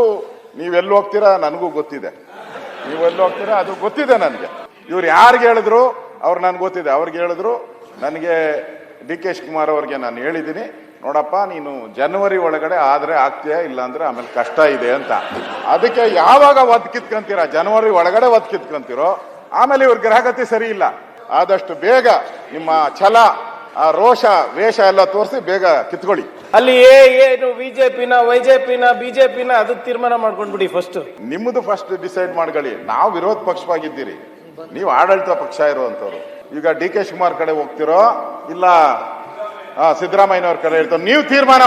ನೀವೆಲ್ಲಿ ಹೋಗ್ತೀರಾ ನನಗೂ ಗೊತ್ತಿದೆ, ನೀವೆಲ್ಲಿ ಹೋಗ್ತೀರಾ ಅದು ಗೊತ್ತಿದೆ ನನಗೆ. ಇವ್ರು ಯಾರಿಗೆ ಹೇಳಿದ್ರು ಅವ್ರು ನನಗೆ ಗೊತ್ತಿದೆ. ಅವ್ರಿಗೆ ಹೇಳಿದ್ರು, ನನಗೆ ಡಿ.ಕೆ. ಶಿವಕುಮಾರ್ ಅವ್ರಿಗೆ ನಾನು ಹೇಳಿದ್ದೀನಿ, ನೋಡಪ್ಪ ನೀನು ಜನವರಿ ಒಳಗಡೆ ಆದ್ರೆ ಆಗ್ತೀಯಾ, ಇಲ್ಲ ಅಂದ್ರೆ ಆಮೇಲೆ ಕಷ್ಟ ಇದೆ ಅಂತ. ಅದಕ್ಕೆ ಯಾವಾಗ ಒದ್ದು ಕಿತ್ಕೊಂತೀರಾ? ಜನವರಿ ಒಳಗಡೆ ಒದ್ದು ಕಿತ್ಕೊಂತೀರೋ, ಆಮೇಲೆ ಇವ್ರ ಗ್ರಹಗತಿ ಸರಿ ಇಲ್ಲ. ಆದಷ್ಟು ಬೇಗ ನಿಮ್ಮ ಛಲ, ಆ ರೋಷ, ವೇಷ ಎಲ್ಲ ತೋರಿಸಿ ಬೇಗ ಕಿತ್ಕೊಳ್ಳಿ. ಅಲ್ಲಿ ಏನು ಬಿಜೆಪಿನ ವೈಜೆಪಿನ ಬಿಜೆಪಿನ ಅದು ತೀರ್ಮಾನ ಮಾಡ್ಕೊಂಡ್ಬಿಡಿ ಫಸ್ಟ್. ನಿಮ್ಮದು ಫಸ್ಟ್ ಡಿಸೈಡ್ ಮಾಡ್ಕೊಳ್ಳಿ. ನಾವು ವಿರೋಧ ಪಕ್ಷವಾಗಿದ್ದೀರಿ, ನೀವು ಆಡಳಿತ ಪಕ್ಷ ಇರುವಂತವ್ರು. ಈಗ DK ಶಿವಕುಮಾರ್ ಕಡೆ ಹೋಗ್ತಿರೋ ಇಲ್ಲ ಸಿದ್ದರಾಮಯ್ಯನವ್ರ ಕಡೆ ಇರ್ತಾರೋ, ನೀವು ತೀರ್ಮಾನ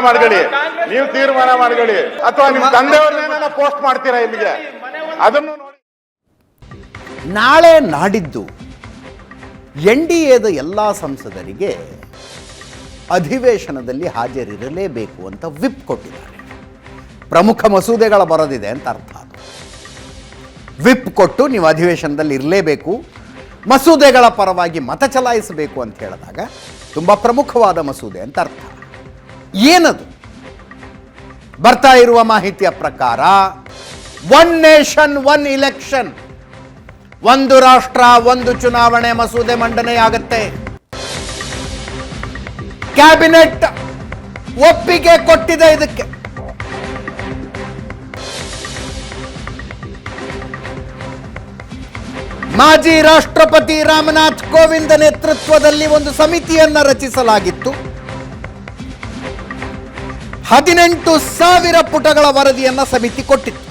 ಮಾಡ್ಕೊಳ್ಳಿ. ಅಥವಾ ನಿಮ್ಮ ತಂದೆಯವ್ರನ್ನೇನ ಪೋಸ್ಟ್ ಮಾಡ್ತೀರಾ ಇಲ್ಲಿಗೆ, ಅದನ್ನು ನೋಡಿ. ನಾಳೆ ನಾಡಿದ್ದು NDAದ ಎಲ್ಲ ಸಂಸದರಿಗೆ ಅಧಿವೇಶನದಲ್ಲಿ ಹಾಜರಿರಲೇಬೇಕು ಅಂತ ವಿಪ್ ಕೊಟ್ಟಿದ್ದಾರೆ. ಪ್ರಮುಖ ಮಸೂದೆಗಳ ಬರೋದಿದೆ ಅಂತ ಅರ್ಥ. ಅದು ವಿಪ್ ಕೊಟ್ಟು ನೀವು ಅಧಿವೇಶನದಲ್ಲಿ ಇರಲೇಬೇಕು, ಮಸೂದೆಗಳ ಪರವಾಗಿ ಮತ ಚಲಾಯಿಸಬೇಕು ಅಂತ ಹೇಳಿದಾಗ ತುಂಬ ಪ್ರಮುಖವಾದ ಮಸೂದೆ ಅಂತ ಅರ್ಥ. ಏನದು? ಬರ್ತಾ ಇರುವ ಮಾಹಿತಿಯ ಪ್ರಕಾರ 1 ನೇಷನ್ 1 ಇಲೆಕ್ಷನ್, ಒಂದು ರಾಷ್ಟ್ರ ಒಂದು ಚುನಾವಣೆ ಮಸೂದೆ ಮಂಡನೆಯಾಗುತ್ತೆ. ಕ್ಯಾಬಿನೆಟ್ ಒಪ್ಪಿಗೆ ಕೊಟ್ಟಿದೆ ಇದಕ್ಕೆ. ಮಾಜಿ ರಾಷ್ಟ್ರಪತಿ ರಾಮನಾಥ್ ಕೋವಿಂದ್ ನೇತೃತ್ವದಲ್ಲಿ ಒಂದು ಸಮಿತಿಯನ್ನ ರಚಿಸಲಾಗಿತ್ತು. 18,000 ಪುಟಗಳ ವರದಿಯನ್ನ ಸಮಿತಿ ಕೊಟ್ಟಿತ್ತು.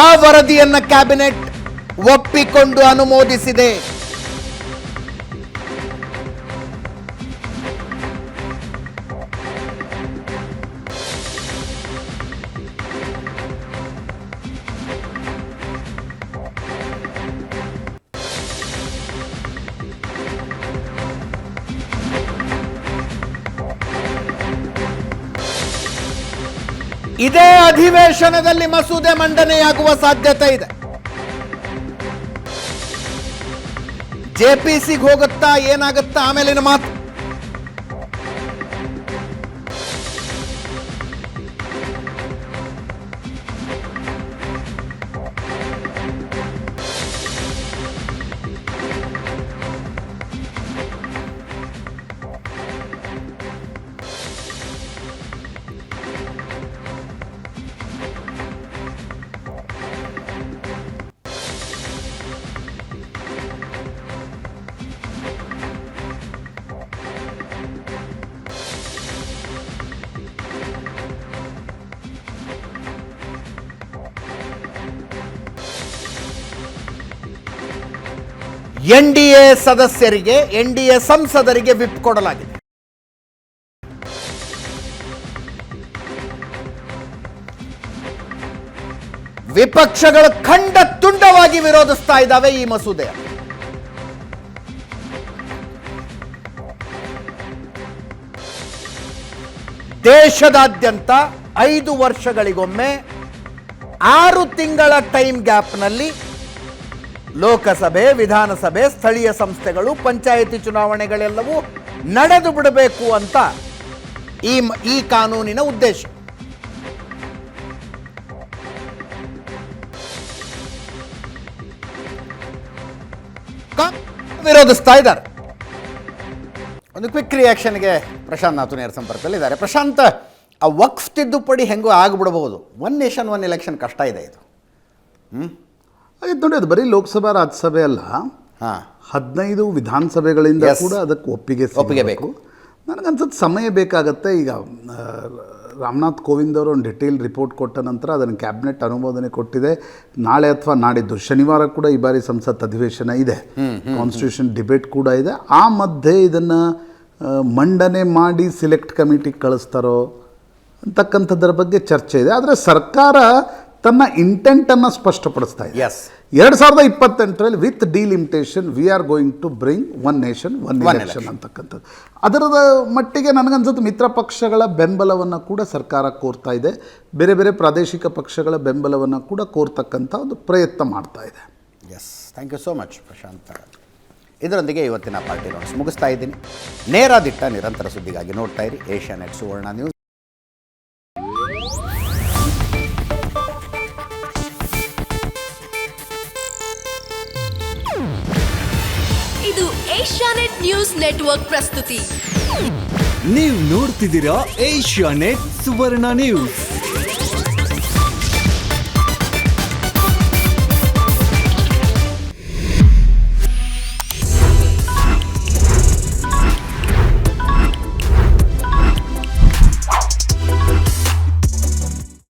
ಆ ವರದಿಯನ್ನ ಕ್ಯಾಬಿನೆಟ್ ಒಪ್ಪಿಕೊಂಡು ಅನುಮೋದಿಸಿದೆ. ಇದೇ ಅಧಿವೇಶನದಲ್ಲಿ ಮಸೂದೆ ಮಂಡನೆಯಾಗುವ ಸಾಧ್ಯತೆ ಇದೆ. JPCಗೆ ಹೋಗುತ್ತಾ ಏನಾಗುತ್ತಾ ಆಮೇಲಿನ ಮಾತು. NDA ಸದಸ್ಯರಿಗೆ, NDA ಸಂಸದರಿಗೆ ವಿಪ್ ಕೊಡಲಾಗಿದೆ. ವಿಪಕ್ಷಗಳು ಖಂಡ ತುಂಡವಾಗಿ ವಿರೋಧಿಸ್ತಾ ಇದ್ದಾವೆ ಈ ಮಸೂದೆ. ದೇಶದಾದ್ಯಂತ 5 ವರ್ಷಗಳಿಗೊಮ್ಮೆ 6 ತಿಂಗಳ ಟೈಮ್ ಗ್ಯಾಪ್ನಲ್ಲಿ ಲೋಕಸಭೆ, ವಿಧಾನಸಭೆ, ಸ್ಥಳೀಯ ಸಂಸ್ಥೆಗಳು, ಪಂಚಾಯಿತಿ ಚುನಾವಣೆಗಳೆಲ್ಲವೂ ನಡೆದು ಬಿಡಬೇಕು ಅಂತ ಈ ಕಾನೂನಿನ ಉದ್ದೇಶ. ವಿರೋಧಿಸ್ತಾ ಇದ್ದಾರೆ. ಒಂದು ಕ್ವಿಕ್ ರಿಯಾಕ್ಷನ್ಗೆ ಪ್ರಶಾಂತ್ ನಾಥು ನೇರ ಸಂಪರ್ಕದಲ್ಲಿದ್ದಾರೆ. ಪ್ರಶಾಂತ್, ಆ ವಕ್ಫ್ ತಿದ್ದುಪಡಿ ಹೆಂಗೋ ಆಗ್ಬಿಡಬಹುದು. 1 ನೇಷನ್ 1 ಇಲೆಕ್ಷನ್ ಕಷ್ಟ ಇದೆ ಇದು. ಹಾಗೆ ನೋಡಿ, ಅದು ಬರೀ ಲೋಕಸಭಾ ರಾಜ್ಯಸಭೆ ಅಲ್ಲ, 15 ವಿಧಾನಸಭೆಗಳಿಂದ ಕೂಡ ಅದಕ್ಕೆ ಒಪ್ಪಿಗೆ ಬೇಕು. ನನಗನ್ಸುತ್ತೆ ಸಮಯ ಬೇಕಾಗತ್ತೆ. ಈಗ ರಾಮನಾಥ್ ಕೋವಿಂದ್ ಅವರು ಒಂದು ಡಿಟೇಲ್ ರಿಪೋರ್ಟ್ ಕೊಟ್ಟ ನಂತರ ಅದನ್ನು ಕ್ಯಾಬಿನೆಟ್ ಅನುಮೋದನೆ ಕೊಟ್ಟಿದೆ. ನಾಳೆ ಅಥವಾ ನಾಡಿದ್ದು ಶನಿವಾರ ಕೂಡ ಈ ಬಾರಿ ಸಂಸತ್ ಅಧಿವೇಶನ ಇದೆ, ಕಾನ್ಸ್ಟಿಟ್ಯೂಷನ್ ಡಿಬೇಟ್ ಕೂಡ ಇದೆ. ಆ ಮಧ್ಯೆ ಇದನ್ನು ಮಂಡನೆ ಮಾಡಿ ಸಿಲೆಕ್ಟ್ ಕಮಿಟಿಗೆ ಕಳಿಸ್ತಾರೋ ಅಂತಕ್ಕಂಥದ್ರ ಬಗ್ಗೆ ಚರ್ಚೆ ಇದೆ. ಆದರೆ ಸರ್ಕಾರ ತನ್ನ ಇಂಟೆಂಟನ್ನು ಸ್ಪಷ್ಟಪಡಿಸ್ತಾ ಇದೆ. 2028ರಲ್ಲಿ with delimitation we are going to bring 1 nation 1 election ಅಂತಕ್ಕಂಥದ್ದು. ಅದರದ ಮಟ್ಟಿಗೆ ನನಗನ್ಸುತ್ತೆ ಮಿತ್ರ ಪಕ್ಷಗಳ ಬೆಂಬಲವನ್ನು ಕೂಡ ಸರ್ಕಾರ ಕೋರ್ತಾ ಇದೆ. ಬೇರೆ ಬೇರೆ ಪ್ರಾದೇಶಿಕ ಪಕ್ಷಗಳ ಬೆಂಬಲವನ್ನು ಕೂಡ ಕೋರ್ತಕ್ಕಂಥ ಒಂದು ಪ್ರಯತ್ನ ಮಾಡ್ತಾ ಇದೆ. Thank you so much Prashant. ಇದರೊಂದಿಗೆ ಇವತ್ತಿನ ಪಾರ್ಟಿ ರೌಂಡ್ಸ್ ಮುಗಿಸ್ತಾ ಇದ್ದೀನಿ. ನೇರ ದಿಟ್ಟ ನಿರಂತರ ಸುದ್ದಿಗಾಗಿ ನೋಡ್ತಾ ಇರಿ ಏಷ್ಯಾನೆಟ್ ಸುವರ್ಣ ನ್ಯೂಸ್. ಇದು ಏಷ್ಯಾನೆಟ್ ನ್ಯೂಸ್ ನೆಟ್ವರ್ಕ್ ಪ್ರಸ್ತುತಿ. ನೀವು ನೋಡ್ತಿದ್ದೀರಾ ಏಷ್ಯಾನೆಟ್ ಸುವರ್ಣ ನ್ಯೂಸ್.